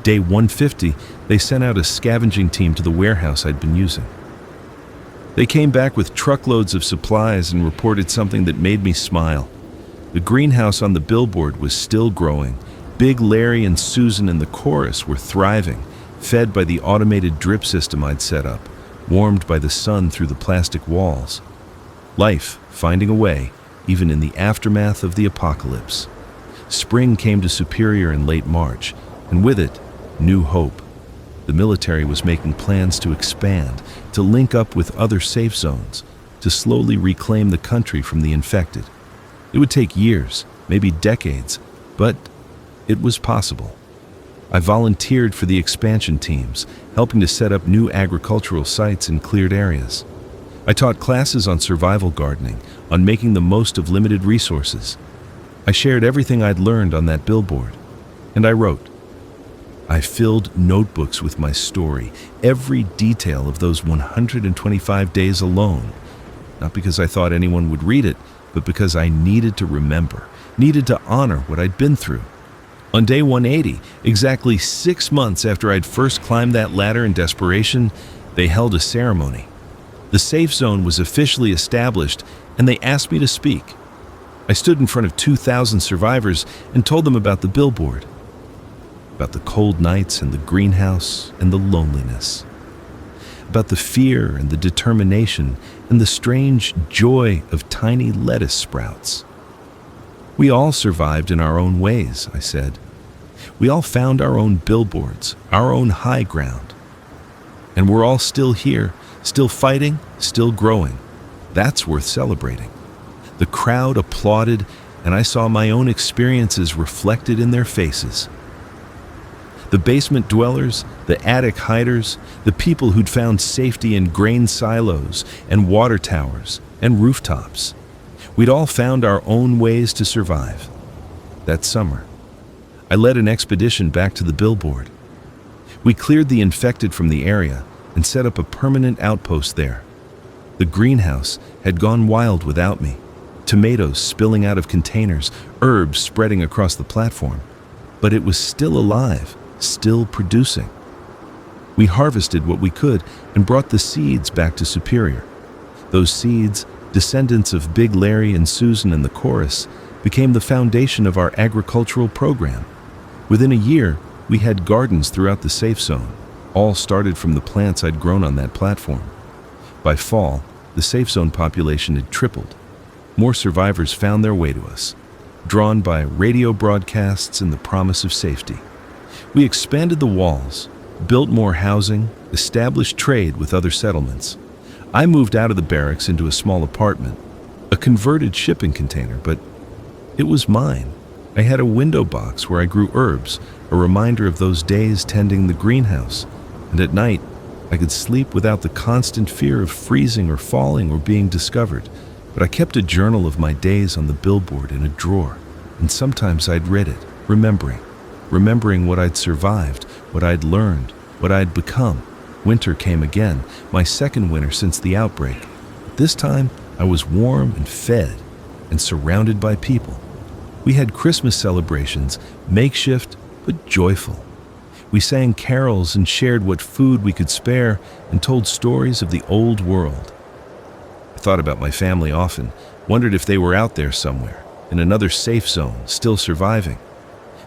Day 150, they sent out a scavenging team to the warehouse I'd been using. They came back with truckloads of supplies and reported something that made me smile. The greenhouse on the billboard was still growing. Big Larry and Susan in the chorus were thriving, fed by the automated drip system I'd set up, warmed by the sun through the plastic walls. Life finding a way, even in the aftermath of the apocalypse. Spring came to Superior in late March, and with it, new hope. The military was making plans to expand, to link up with other safe zones, to slowly reclaim the country from the infected. It would take years, maybe decades, but it was possible. I volunteered for the expansion teams, helping to set up new agricultural sites in cleared areas. I taught classes on survival gardening, on making the most of limited resources. I shared everything I'd learned on that billboard, and I wrote. I filled notebooks with my story, every detail of those 125 days alone, not because I thought anyone would read it, but because I needed to remember, needed to honor what I'd been through. On day 180, exactly 6 months after I'd first climbed that ladder in desperation, They held a ceremony. The safe zone was officially established, and they asked me to speak. I stood in front of 2,000 survivors and told them about the billboard, about the cold nights and the greenhouse and the loneliness, about the fear and the determination and the strange joy of tiny lettuce sprouts. We all survived in our own ways, I said. We all found our own billboards, our own high ground. And we're all still here, still fighting, still growing. That's worth celebrating. The crowd applauded, and I saw my own experiences reflected in their faces. The basement dwellers, the attic hiders, the people who'd found safety in grain silos and water towers and rooftops. We'd all found our own ways to survive. That summer, I led an expedition back to the billboard. We cleared the infected from the area and set up a permanent outpost there. The greenhouse had gone wild without me. Tomatoes spilling out of containers, herbs spreading across the platform. But it was still alive, still producing. We harvested what we could and brought the seeds back to Superior. Those seeds, descendants of Big Larry and Susan and the chorus, became the foundation of our agricultural program. Within a year, we had gardens throughout the safe zone, all started from the plants I'd grown on that platform. By fall, the safe zone population had tripled. More survivors found their way to us, drawn by radio broadcasts and the promise of safety. We expanded the walls, built more housing, established trade with other settlements. I moved out of the barracks into a small apartment, a converted shipping container, but it was mine. I had a window box where I grew herbs, a reminder of those days tending the greenhouse, and at night, I could sleep without the constant fear of freezing or falling or being discovered. But I kept a journal of my days on the billboard in a drawer, and sometimes I'd read it, remembering what I'd survived, what I'd learned, what I'd become. Winter came again, my second winter since the outbreak. This time, I was warm and fed and surrounded by people. We had Christmas celebrations, makeshift but joyful. We sang carols and shared what food we could spare and told stories of the old world. I thought about my family often, wondered if they were out there somewhere, in another safe zone, still surviving.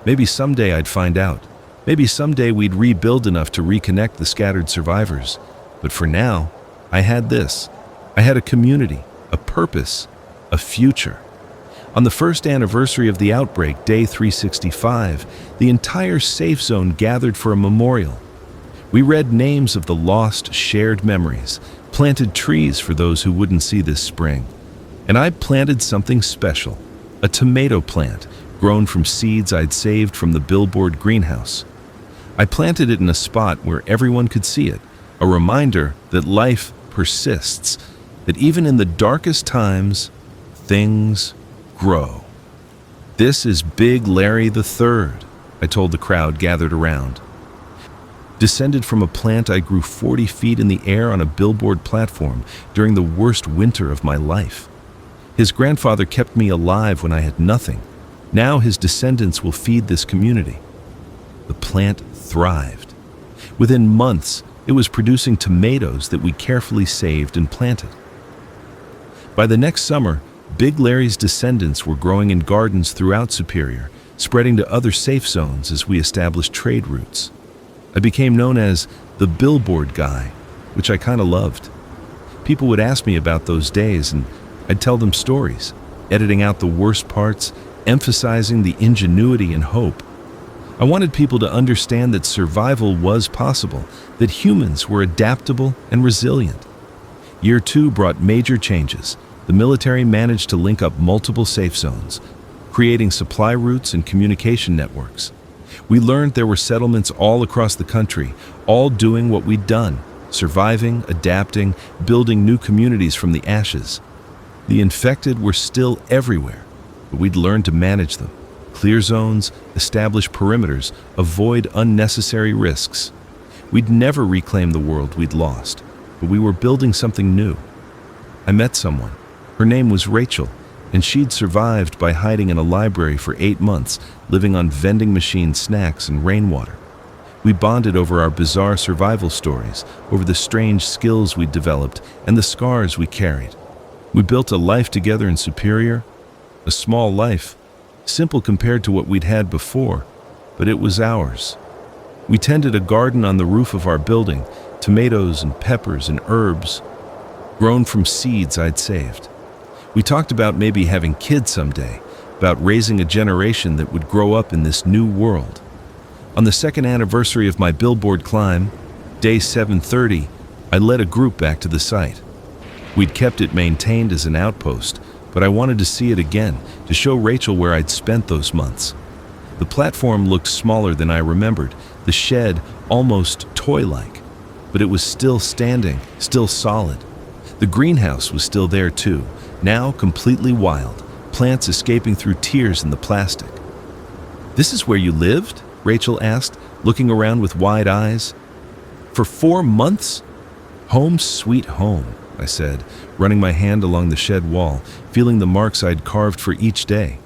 Maybe someday I'd find out. Maybe someday we'd rebuild enough to reconnect the scattered survivors. But for now, I had this. I had a community, a purpose, a future. On the first anniversary of the outbreak, day 365, the entire safe zone gathered for a memorial. We read names of the lost, shared memories, planted trees for those who wouldn't see this spring. And I planted something special, a tomato plant grown from seeds I'd saved from the billboard greenhouse. I planted it in a spot where everyone could see it, a reminder that life persists, that even in the darkest times, things grow. This is Big Larry III, I told the crowd gathered around. Descended from a plant I grew 40 feet in the air on a billboard platform during the worst winter of my life. His grandfather kept me alive when I had nothing. Now his descendants will feed this community. The plant thrived. Within months, it was producing tomatoes that we carefully saved and planted. By the next summer, Big Larry's descendants were growing in gardens throughout Superior, spreading to other safe zones as we established trade routes. I became known as the billboard guy, which I kind of loved. People would ask me about those days, and I'd tell them stories, editing out the worst parts, emphasizing the ingenuity and hope. I wanted people to understand that survival was possible, that humans were adaptable and resilient. Year 2 brought major changes. The military managed to link up multiple safe zones, creating supply routes and communication networks. We learned there were settlements all across the country, all doing what we'd done, surviving, adapting, building new communities from the ashes. The infected were still everywhere, but we'd learned to manage them. Clear zones, establish perimeters, avoid unnecessary risks. We'd never reclaim the world we'd lost, but we were building something new. I met someone. Her name was Rachel, and she'd survived by hiding in a library for 8 months, living on vending machine snacks and rainwater. We bonded over our bizarre survival stories, over the strange skills we'd developed, and the scars we carried. We built a life together in Superior, a small life, simple compared to what we'd had before, but it was ours. We tended a garden on the roof of our building, tomatoes and peppers and herbs, grown from seeds I'd saved. We talked about maybe having kids someday, about raising a generation that would grow up in this new world. On the second anniversary of my Billboard climb, day 730, I led a group back to the site. We'd kept it maintained as an outpost, but I wanted to see it again, to show Rachel where I'd spent those months. The platform looked smaller than I remembered, the shed almost toy-like, but it was still standing, still solid. The greenhouse was still there too, now completely wild, plants escaping through tears in the plastic. "This is where you lived?" Rachel asked, looking around with wide eyes. "For 4 months?" "Home sweet home," I said, running my hand along the shed wall, feeling the marks I'd carved for each day.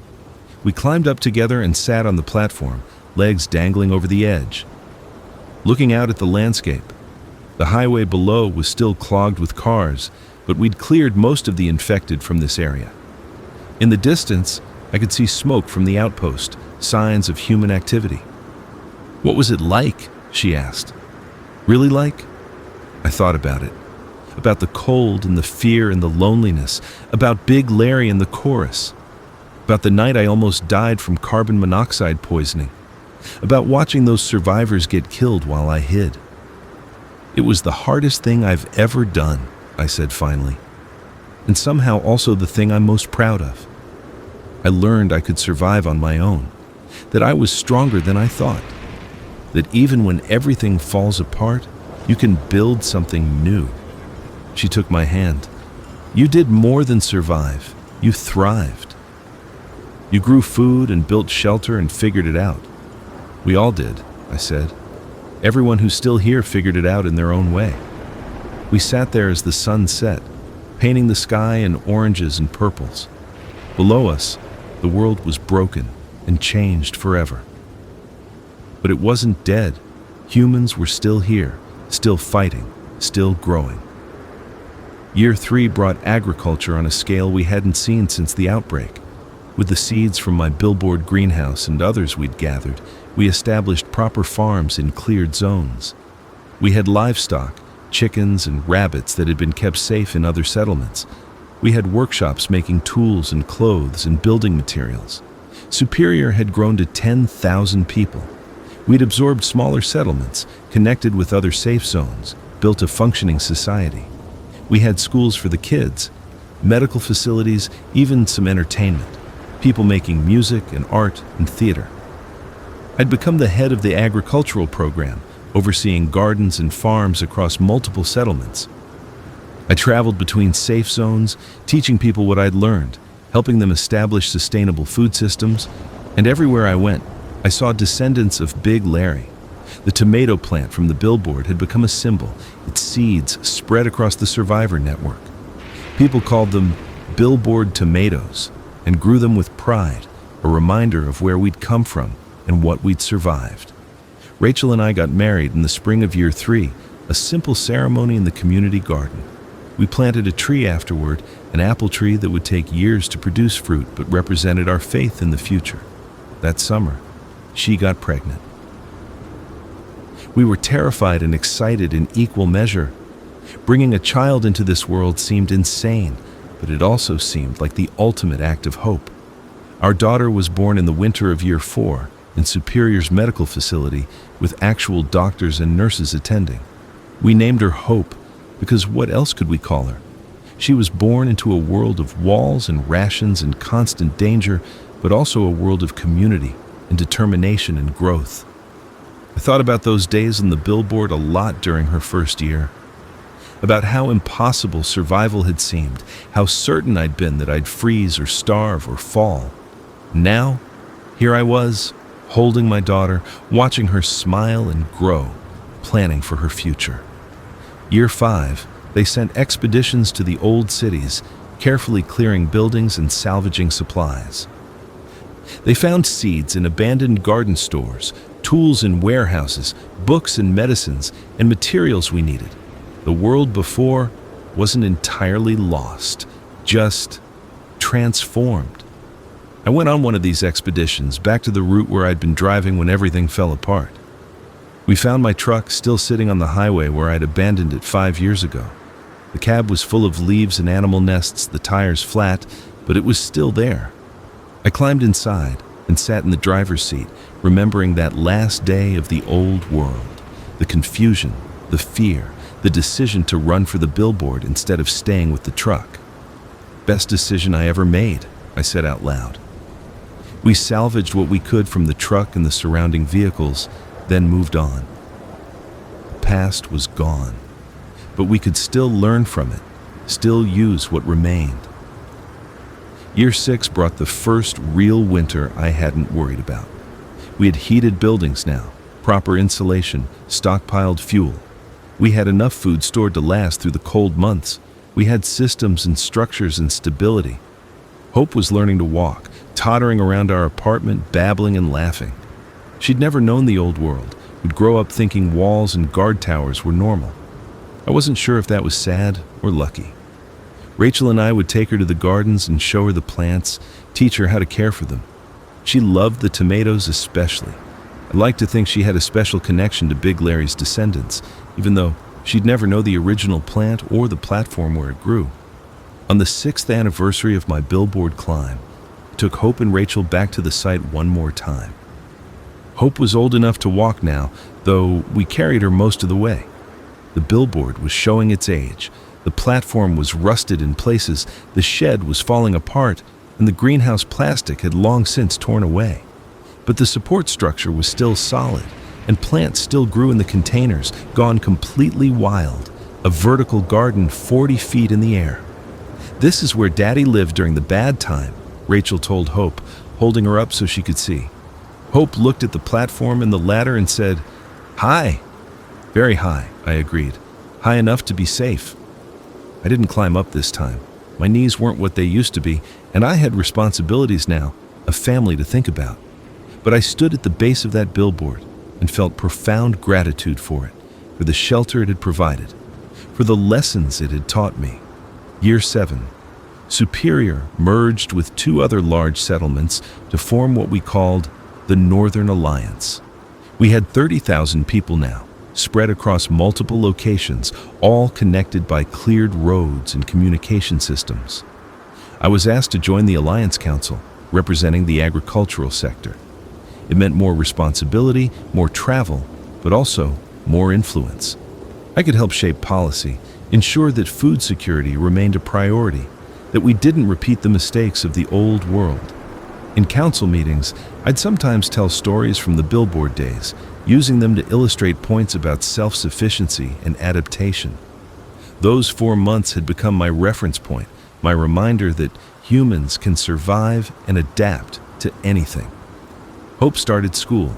We climbed up together and sat on the platform, legs dangling over the edge. Looking out at the landscape, the highway below was still clogged with cars, but we'd cleared most of the infected from this area. In the distance, I could see smoke from the outpost, signs of human activity. "What was it like?" she asked. "Really like?" I thought about it. About the cold and the fear and the loneliness, about Big Larry and the chorus, about the night I almost died from carbon monoxide poisoning, about watching those survivors get killed while I hid. "It was the hardest thing I've ever done," I said finally, "and somehow also the thing I'm most proud of. I learned I could survive on my own, that I was stronger than I thought, that even when everything falls apart, you can build something new." She took my hand. "You did more than survive. You thrived. You grew food and built shelter and figured it out." "We all did," I said. "Everyone who's still here figured it out in their own way." We sat there as the sun set, painting the sky in oranges and purples. Below us, the world was broken and changed forever. But it wasn't dead. Humans were still here, still fighting, still growing. Year 3 brought agriculture on a scale we hadn't seen since the outbreak. With the seeds from my Billboard greenhouse and others we'd gathered, we established proper farms in cleared zones. We had livestock, chickens and rabbits that had been kept safe in other settlements. We had workshops making tools and clothes and building materials. Superior had grown to 10,000 people. We'd absorbed smaller settlements, connected with other safe zones, built a functioning society. We had schools for the kids, medical facilities, even some entertainment, people making music and art and theater. I'd become the head of the agricultural program, overseeing gardens and farms across multiple settlements. I traveled between safe zones, teaching people what I'd learned, helping them establish sustainable food systems, and everywhere I went, I saw descendants of Big Larry. The tomato plant from the Billboard had become a symbol, its seeds spread across the survivor network. People called them Billboard tomatoes and grew them with pride, a reminder of where we'd come from and what we'd survived. Rachel and I got married in the spring of year 3, a simple ceremony in the community garden. We planted a tree afterward, an apple tree that would take years to produce fruit but represented our faith in the future. That summer, she got pregnant. We were terrified and excited in equal measure. Bringing a child into this world seemed insane, but it also seemed like the ultimate act of hope. Our daughter was born in the winter of year 4 in Superior's medical facility with actual doctors and nurses attending. We named her Hope because what else could we call her? She was born into a world of walls and rations and constant danger, but also a world of community and determination and growth. I thought about those days on the Billboard a lot during her first year, about how impossible survival had seemed, how certain I'd been that I'd freeze or starve or fall. Now, here I was, holding my daughter, watching her smile and grow, planning for her future. Year 5, they sent expeditions to the old cities, carefully clearing buildings and salvaging supplies. They found seeds in abandoned garden stores, tools in warehouses, books and medicines, and materials we needed. The world before wasn't entirely lost, just transformed. I went on one of these expeditions back to the route where I'd been driving when everything fell apart. We found my truck still sitting on the highway where I'd abandoned it 5 years ago. The cab was full of leaves and animal nests, the tires flat, but it was still there. I climbed inside and sat in the driver's seat, remembering that last day of the old world, the confusion, the fear, the decision to run for the billboard instead of staying with the truck. Best decision I ever made, I said out loud. We salvaged what we could from the truck and the surrounding vehicles, then moved on. The past was gone, but we could still learn from it, still use what remained. Year 6 brought the first real winter I hadn't worried about. We had heated buildings now, proper insulation, stockpiled fuel. We had enough food stored to last through the cold months. We had systems and structures and stability. Hope was learning to walk, tottering around our apartment, babbling and laughing. She'd never known the old world, would grow up thinking walls and guard towers were normal. I wasn't sure if that was sad or lucky. Rachel and I would take her to the gardens and show her the plants, teach her how to care for them. She loved the tomatoes especially. I like to think she had a special connection to Big Larry's descendants, even though she'd never know the original plant or the platform where it grew. On the 6th anniversary of my billboard climb, I took Hope and Rachel back to the site one more time. Hope was old enough to walk now, though we carried her most of the way. The billboard was showing its age. The platform was rusted in places, the shed was falling apart, and the greenhouse plastic had long since torn away. But the support structure was still solid, and plants still grew in the containers, gone completely wild, a vertical garden 40 feet in the air. "This is where Daddy lived during the bad time," Rachel told Hope, holding her up so she could see. Hope looked at the platform and the ladder and said, "High." "Very high," I agreed. "High enough to be safe." I didn't climb up this time. My knees weren't what they used to be, and I had responsibilities now, a family to think about. But I stood at the base of that billboard and felt profound gratitude for it, for the shelter it had provided, for the lessons it had taught me. Year 7. Superior merged with 2 other large settlements to form what we called the Northern Alliance. We had 30,000 people now, spread across multiple locations, all connected by cleared roads and communication systems. I was asked to join the Alliance Council, representing the agricultural sector. It meant more responsibility, more travel, but also more influence. I could help shape policy, ensure that food security remained a priority, that we didn't repeat the mistakes of the old world. In council meetings, I'd sometimes tell stories from the billboard days, using them to illustrate points about self-sufficiency and adaptation. Those 4 months had become my reference point, my reminder that humans can survive and adapt to anything. Hope started school,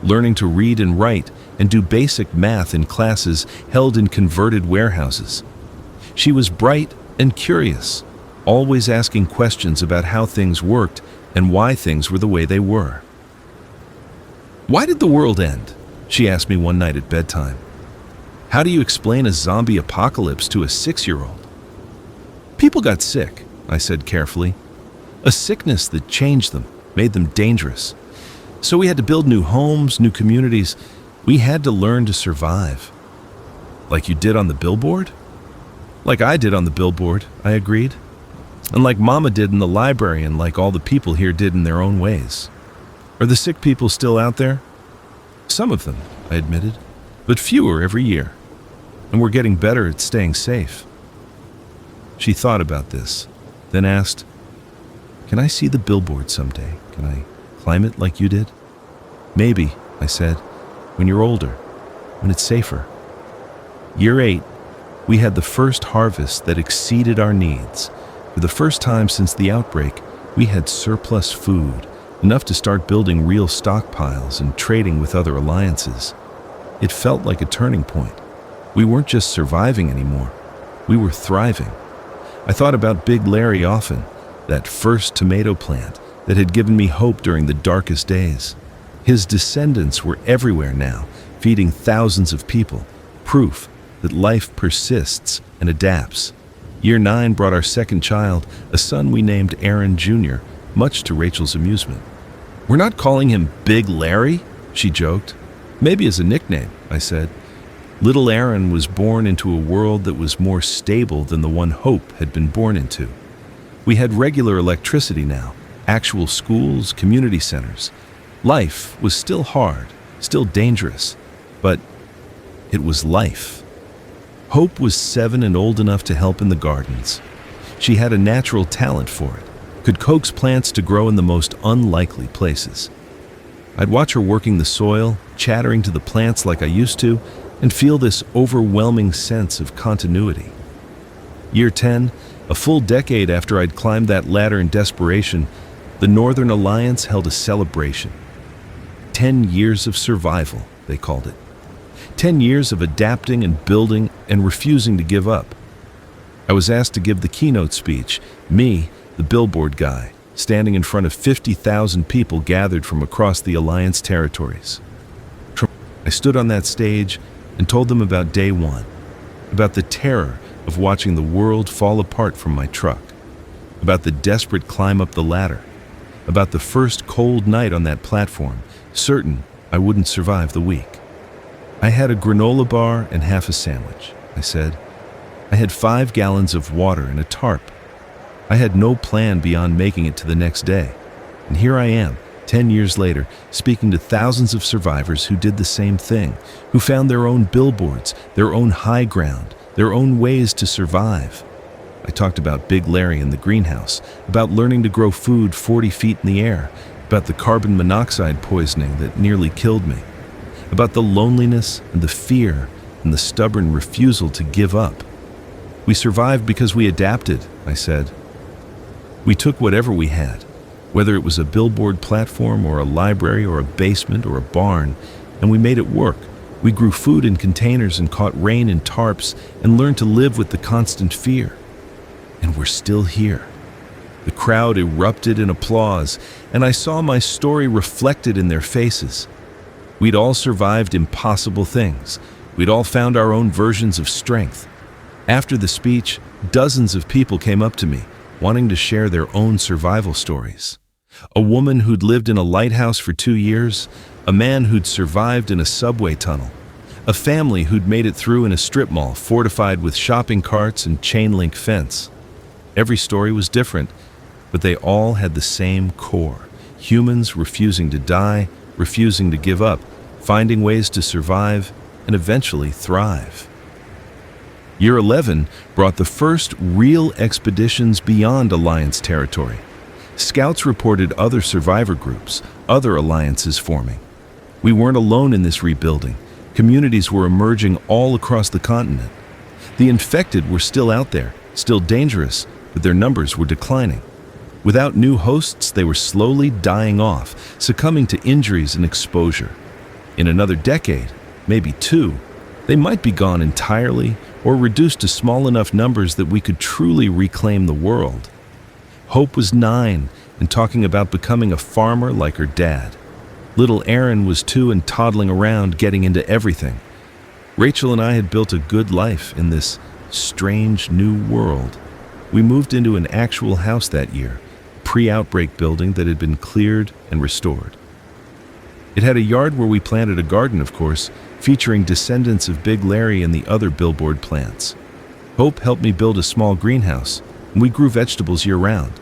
learning to read and write and do basic math in classes held in converted warehouses. She was bright and curious, always asking questions about how things worked and why things were the way they were. "Why did the world end?" she asked me one night at bedtime. "How do you explain a zombie apocalypse to a 6-year-old?" "People got sick," I said carefully. "A sickness that changed them, made them dangerous. So we had to build new homes, new communities. We had to learn to survive." "Like you did on the billboard?" "Like I did on the billboard," I agreed. "And like Mama did in the library, and like all the people here did in their own ways." "Are the sick people still out there?" "Some of them," I admitted, "but fewer every year. And we're getting better at staying safe." She thought about this, then asked, "Can I see the billboard someday? Can I climb it like you did?" "Maybe," I said, "when you're older, when it's safer." Year 8, we had the first harvest that exceeded our needs. For the first time since the outbreak, we had surplus food, enough to start building real stockpiles and trading with other alliances. It felt like a turning point. We weren't just surviving anymore, we were thriving. I thought about Big Larry often, that first tomato plant that had given me hope during the darkest days. His descendants were everywhere now, feeding thousands of people, proof that life persists and adapts. Year 9 brought our second child, a son we named Aaron Jr., much to Rachel's amusement. "We're not calling him Big Larry," she joked. "Maybe as a nickname," I said. Little Aaron was born into a world that was more stable than the one Hope had been born into. We had regular electricity now, actual schools, community centers. Life was still hard, still dangerous, but it was life. Hope was 7 and old enough to help in the gardens. She had a natural talent for it, could coax plants to grow in the most unlikely places. I'd watch her working the soil, chattering to the plants like I used to, and feel this overwhelming sense of continuity. Year 10, a full decade after I'd climbed that ladder in desperation, the Northern Alliance held a celebration. 10 years of survival, they called it. 10 years of adapting and building and refusing to give up. I was asked to give the keynote speech, me, the Billboard guy, standing in front of 50,000 people gathered from across the Alliance territories. I stood on that stage and told them about day 1, about the terror of watching the world fall apart from my truck, about the desperate climb up the ladder, about the first cold night on that platform, certain I wouldn't survive the week. I had a granola bar and half a sandwich, I said. I had 5 gallons of water and a tarp. I had no plan beyond making it to the next day. And here I am, 10 years later, speaking to thousands of survivors who did the same thing, who found their own billboards, their own high ground, their own ways to survive. I talked about Big Larry in the greenhouse, about learning to grow food 40 feet in the air, about the carbon monoxide poisoning that nearly killed me, about the loneliness and the fear and the stubborn refusal to give up. We survived because we adapted, I said. We took whatever we had, whether it was a billboard platform or a library or a basement or a barn, and we made it work. We grew food in containers and caught rain in tarps and learned to live with the constant fear. And we're still here. The crowd erupted in applause, and I saw my story reflected in their faces. We'd all survived impossible things. We'd all found our own versions of strength. After the speech, dozens of people came up to me, wanting to share their own survival stories. A woman who'd lived in a lighthouse for 2 years, a man who'd survived in a subway tunnel, a family who'd made it through in a strip mall fortified with shopping carts and chain-link fence. Every story was different, but they all had the same core: humans refusing to die, refusing to give up, finding ways to survive, and eventually thrive. Year 11 brought the first real expeditions beyond Alliance territory. Scouts reported other survivor groups, other alliances forming. We weren't alone in this rebuilding. Communities were emerging all across the continent. The infected were still out there, still dangerous, but their numbers were declining. Without new hosts, they were slowly dying off, succumbing to injuries and exposure. In another decade, maybe 2, they might be gone entirely or reduced to small enough numbers that we could truly reclaim the world. Hope was 9 and talking about becoming a farmer like her dad. Little Aaron was 2 and toddling around, getting into everything. Rachel and I had built a good life in this strange new world. We moved into an actual house that year, a pre-outbreak building that had been cleared and restored. It had a yard where we planted a garden, of course, featuring descendants of Big Larry and the other billboard plants. Hope helped me build a small greenhouse, and we grew vegetables year-round.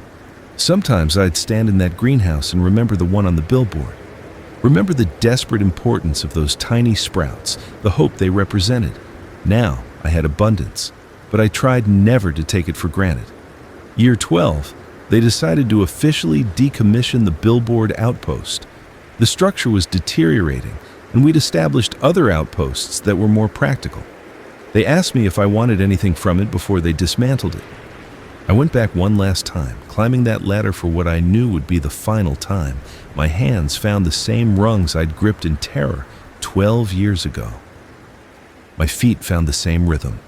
Sometimes I'd stand in that greenhouse and remember the one on the billboard. Remember the desperate importance of those tiny sprouts, the hope they represented. Now I had abundance, but I tried never to take it for granted. Year 12, they decided to officially decommission the Billboard outpost. The structure was deteriorating, and we'd established other outposts that were more practical. They asked me if I wanted anything from it before they dismantled it. I went back one last time, climbing that ladder for what I knew would be the final time. My hands found the same rungs I'd gripped in terror 12 years ago. My feet found the same rhythm.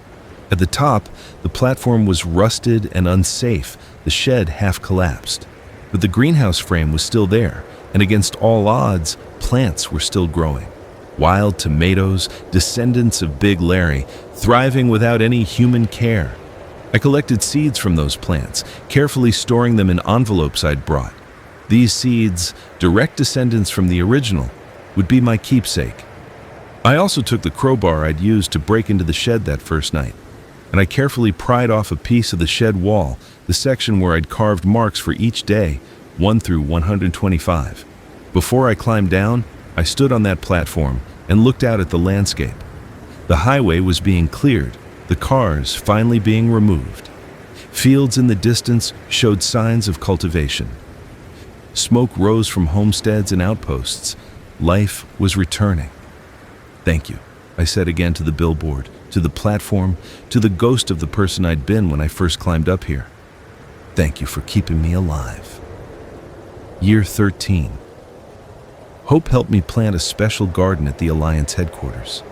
At the top, the platform was rusted and unsafe, the shed half collapsed. But the greenhouse frame was still there, and against all odds, plants were still growing. Wild tomatoes, descendants of Big Larry, thriving without any human care. I collected seeds from those plants, carefully storing them in envelopes I'd brought. These seeds, direct descendants from the original, would be my keepsake. I also took the crowbar I'd used to break into the shed that first night, and I carefully pried off a piece of the shed wall, the section where I'd carved marks for each day, 1 through 125. Before I climbed down, I stood on that platform and looked out at the landscape. The highway was being cleared, the cars finally being removed. Fields in the distance showed signs of cultivation. Smoke rose from homesteads and outposts. Life was returning. "Thank you," I said again to the billboard, to the platform, to the ghost of the person I'd been when I first climbed up here. "Thank you for keeping me alive." Year 13. Hope helped me plant a special garden at the Alliance headquarters.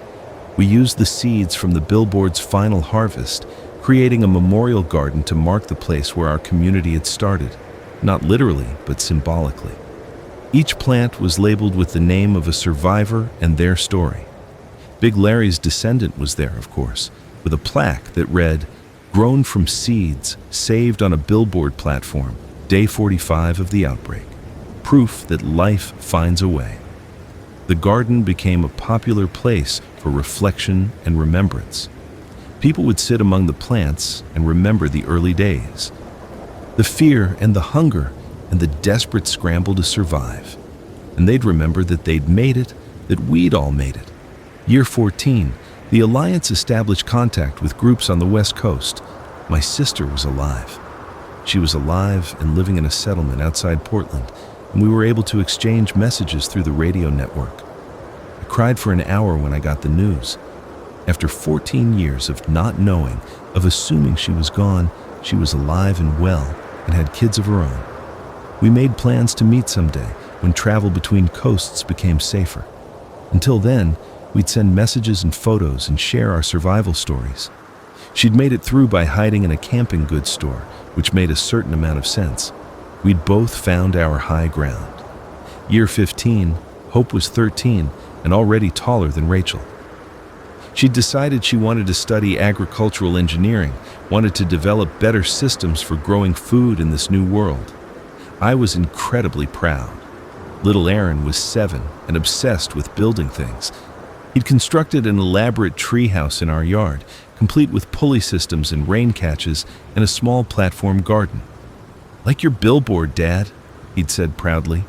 We used the seeds from the billboard's final harvest, creating a memorial garden to mark the place where our community had started, not literally, but symbolically. Each plant was labeled with the name of a survivor and their story. Big Larry's descendant was there, of course, with a plaque that read, "Grown from seeds, saved on a billboard platform, day 45 of the outbreak. Proof that life finds a way." The garden became a popular place for reflection and remembrance. People would sit among the plants and remember the early days, the fear and the hunger and the desperate scramble to survive. And they'd remember that they'd made it, that we'd all made it. Year 14, the Alliance established contact with groups on the West Coast. My sister was alive. She was alive and living in a settlement outside Portland, and we were able to exchange messages through the radio network. I cried for an hour when I got the news. After 14 years of not knowing, of assuming she was gone, she was alive and well and had kids of her own. We made plans to meet someday when travel between coasts became safer. Until then, we'd send messages and photos and share our survival stories. She'd made it through by hiding in a camping goods store, which made a certain amount of sense. We'd both found our high ground. Year 15, Hope was 13 and already taller than Rachel. She'd decided she wanted to study agricultural engineering, wanted to develop better systems for growing food in this new world. I was incredibly proud. Little Aaron was 7 and obsessed with building things. He'd constructed an elaborate treehouse in our yard, complete with pulley systems and rain catches and a small platform garden. "Like your billboard, Dad," he'd said proudly.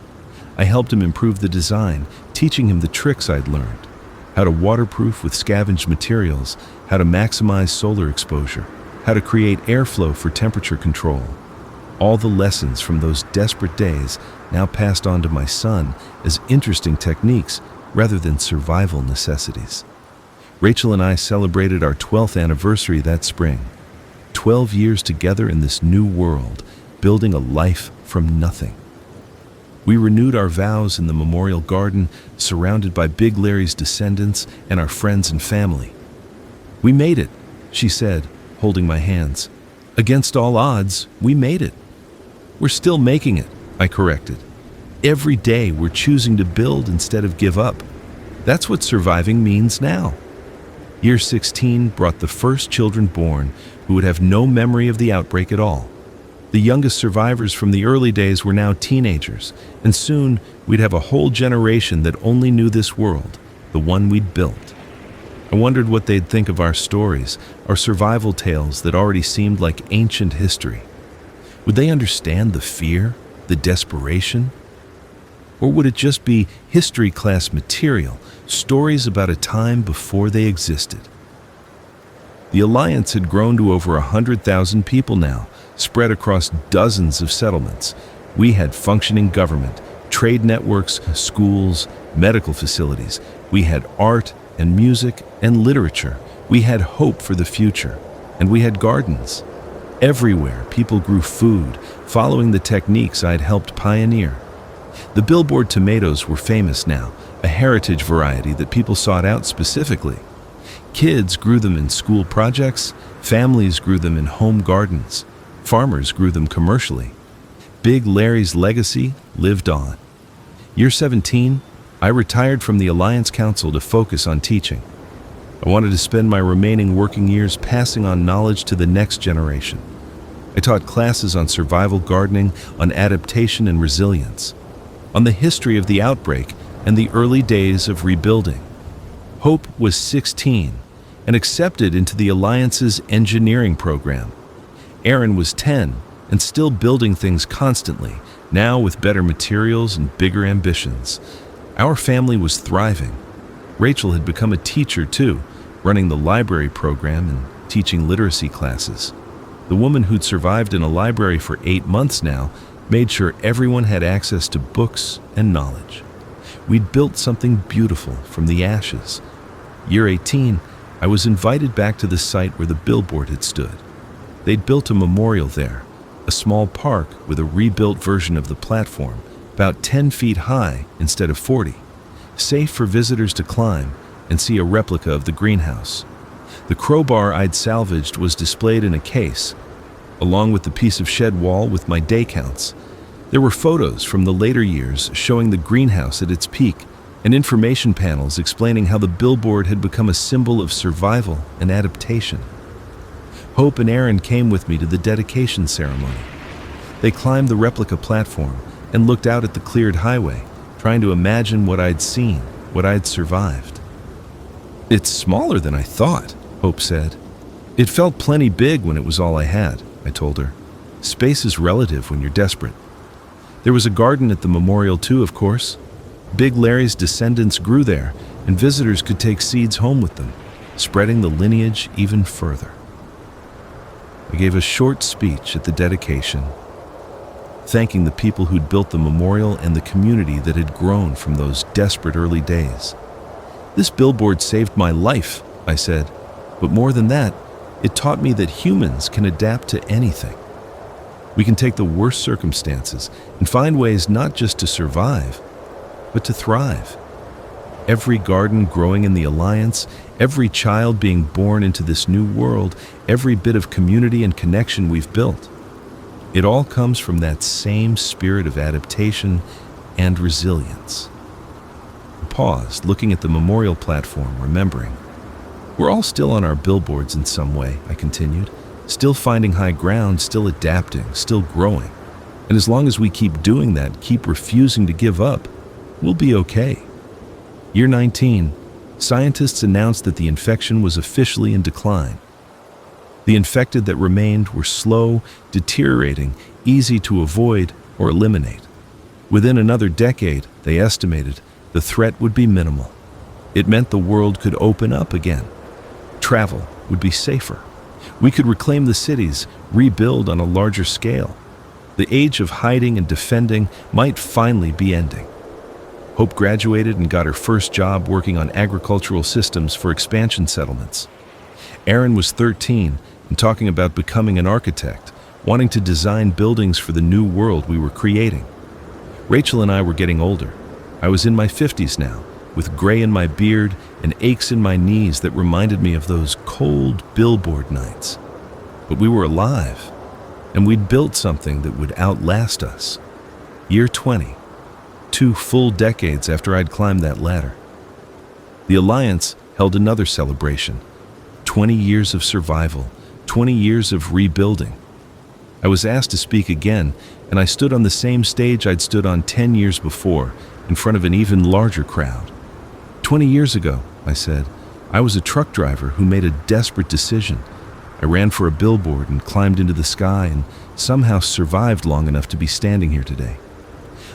I helped him improve the design, teaching him the tricks I'd learned. How to waterproof with scavenged materials, how to maximize solar exposure, how to create airflow for temperature control. All the lessons from those desperate days now passed on to my son as interesting techniques rather than survival necessities. Rachel and I celebrated our 12th anniversary that spring. 12 years together in this new world, building a life from nothing. We renewed our vows in the memorial garden, surrounded by Big Larry's descendants and our friends and family. "We made it," she said, holding my hands. "Against all odds, we made it." "We're still making it," I corrected. "Every day we're choosing to build instead of give up. That's what surviving means now." Year 16 brought the first children born who would have no memory of the outbreak at all. The youngest survivors from the early days were now teenagers, and soon we'd have a whole generation that only knew this world, the one we'd built. I wondered what they'd think of our stories, our survival tales that already seemed like ancient history. Would they understand the fear, the desperation? Or would it just be history class material, stories about a time before they existed? The Alliance had grown to over 100,000 people now, spread across dozens of settlements. We had functioning government, trade networks, schools, medical facilities. We had art and music and literature. We had hope for the future. And we had gardens. Everywhere, people grew food, following the techniques I'd helped pioneer. The Billboard tomatoes were famous now, a heritage variety that people sought out specifically. Kids grew them in school projects, families grew them in home gardens, farmers grew them commercially. Big Larry's legacy lived on. Year 17, I retired from the Alliance Council to focus on teaching. I wanted to spend my remaining working years passing on knowledge to the next generation. I taught classes on survival gardening, on adaptation and resilience, on the history of the outbreak and the early days of rebuilding. Hope was 16 and accepted into the Alliance's engineering program. Aaron was 10 and still building things constantly, now with better materials and bigger ambitions. Our family was thriving. Rachel had become a teacher too, running the library program and teaching literacy classes. The woman who'd survived in a library for 8 months now made sure everyone had access to books and knowledge. We'd built something beautiful from the ashes. Year 18, I was invited back to the site where the Billboard had stood. They'd built a memorial there, a small park with a rebuilt version of the platform, about 10 feet high instead of 40, safe for visitors to climb and see a replica of the greenhouse. The crowbar I'd salvaged was displayed in a case, along with the piece of shed wall with my day counts. There were photos from the later years showing the greenhouse at its peak and information panels explaining how the Billboard had become a symbol of survival and adaptation. Hope and Aaron came with me to the dedication ceremony. They climbed the replica platform and looked out at the cleared highway, trying to imagine what I'd seen, what I'd survived. "It's smaller than I thought," Hope said. "It felt plenty big when it was all I had," I told her. "Space is relative when you're desperate." There was a garden at the memorial too, of course. Big Larry's descendants grew there, and visitors could take seeds home with them, spreading the lineage even further. I gave a short speech at the dedication, thanking the people who'd built the memorial and the community that had grown from those desperate early days. "This Billboard saved my life," I said, "but more than that, it taught me that humans can adapt to anything. We can take the worst circumstances and find ways not just to survive, but to thrive. Every garden growing in the Alliance, every child being born into this new world, every bit of community and connection we've built, it all comes from that same spirit of adaptation and resilience." I paused, looking at the memorial platform, remembering. "We're all still on our billboards in some way," I continued, "still finding high ground, still adapting, still growing. And as long as we keep doing that, keep refusing to give up, we'll be okay." Year 19, scientists announced that the infection was officially in decline. The infected that remained were slow, deteriorating, easy to avoid or eliminate. Within another decade, they estimated, the threat would be minimal. It meant the world could open up again. Travel would be safer. We could reclaim the cities, rebuild on a larger scale. The age of hiding and defending might finally be ending. Hope graduated and got her first job working on agricultural systems for expansion settlements. Aaron was 13 and talking about becoming an architect, wanting to design buildings for the new world we were creating. Rachel and I were getting older. I was in my 50s now, with gray in my beard and aches in my knees that reminded me of those cold Billboard nights. But we were alive, and we'd built something that would outlast us. Year 20, 2 full decades after I'd climbed that ladder. The Alliance held another celebration, 20 years of survival, 20 years of rebuilding. I was asked to speak again, and I stood on the same stage I'd stood on 10 years before, in front of an even larger crowd. 20 years ago, I said, I was a truck driver who made a desperate decision. I ran for a billboard and climbed into the sky and somehow survived long enough to be standing here today.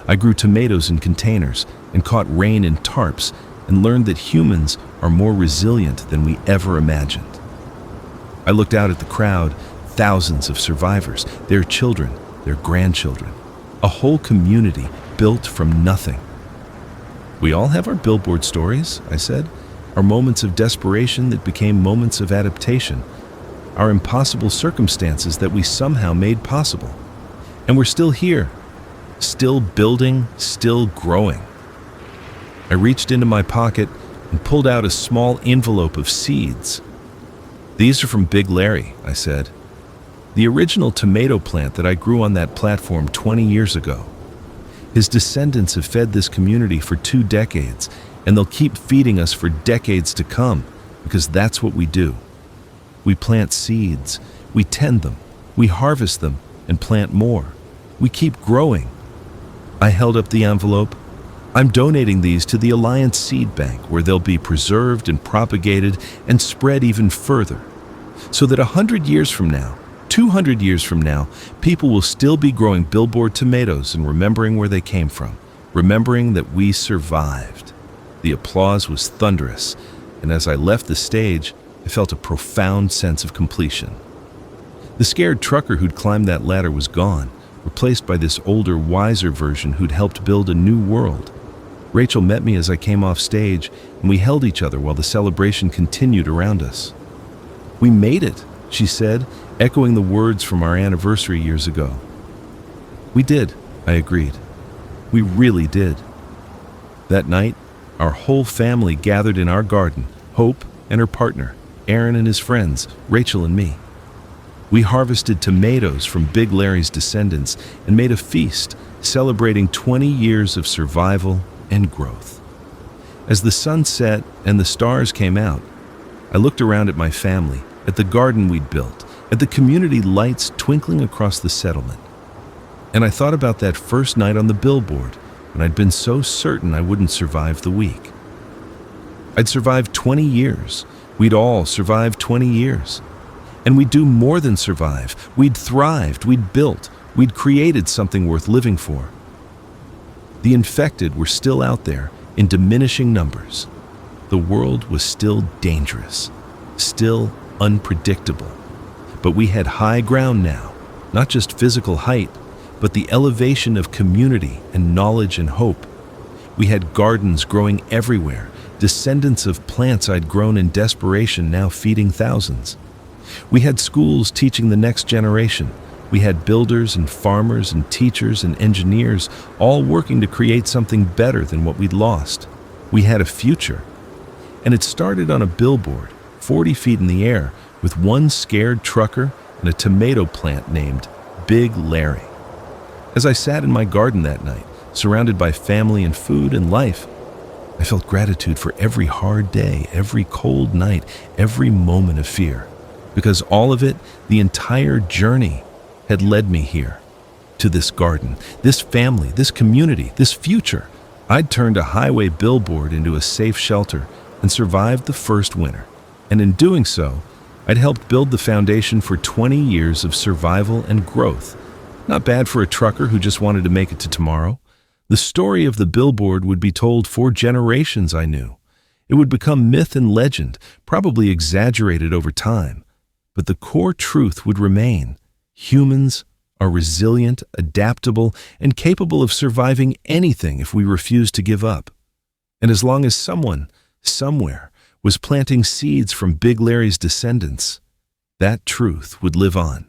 I grew tomatoes in containers and caught rain in tarps and learned that humans are more resilient than we ever imagined. I looked out at the crowd, thousands of survivors, their children, their grandchildren, a whole community built from nothing. We all have our billboard stories, I said, our moments of desperation that became moments of adaptation, our impossible circumstances that we somehow made possible. And we're still here, still building, still growing. I reached into my pocket and pulled out a small envelope of seeds. "These are from Big Larry," I said. "The original tomato plant that I grew on that platform 20 years ago. His descendants have fed this community for 2 decades, and they'll keep feeding us for decades to come, because that's what we do. We plant seeds, we tend them, we harvest them, and plant more. We keep growing. I held up the envelope. I'm donating these to the Alliance Seed Bank, where they'll be preserved and propagated and spread even further, so that 100 years from now, 200 years from now, people will still be growing Billboard tomatoes and remembering where they came from, remembering that we survived. The applause was thunderous, and as I left the stage, I felt a profound sense of completion. The scared trucker who'd climbed that ladder was gone, replaced by this older, wiser version who'd helped build a new world. Rachel met me as I came off stage, and we held each other while the celebration continued around us. "We made it," she said, echoing the words from our anniversary years ago. "We did," I agreed. "We really did." That night, our whole family gathered in our garden, Hope and her partner, Aaron and his friends, Rachel and me. We harvested tomatoes from Big Larry's descendants and made a feast, celebrating 20 years of survival and growth. As the sun set and the stars came out, I looked around at my family, at the garden we'd built, at the community lights twinkling across the settlement. And I thought about that first night on the billboard, when I'd been so certain I wouldn't survive the week. I'd survived 20 years. We'd all survived 20 years. And we'd do more than survive. We'd thrived, we'd built, we'd created something worth living for. The infected were still out there in diminishing numbers. The world was still dangerous, still unpredictable. But we had high ground now, not just physical height, but the elevation of community and knowledge and hope. We had gardens growing everywhere, descendants of plants I'd grown in desperation now feeding thousands. We had schools teaching the next generation. We had builders and farmers and teachers and engineers all working to create something better than what we'd lost. We had a future. And it started on a billboard, 40 feet in the air, with one scared trucker and a tomato plant named Big Larry. As I sat in my garden that night, surrounded by family and food and life, I felt gratitude for every hard day, every cold night, every moment of fear. Because all of it, the entire journey, had led me here, to this garden, this family, this community, this future. I'd turned a highway billboard into a safe shelter and survived the first winter. And in doing so, I'd helped build the foundation for 20 years of survival and growth. Not bad for a trucker who just wanted to make it to tomorrow. The story of the billboard would be told for generations, I knew. It would become myth and legend, probably exaggerated over time. But the core truth would remain. Humans are resilient, adaptable, and capable of surviving anything if we refuse to give up. And as long as someone, somewhere, was planting seeds from Big Larry's descendants, that truth would live on.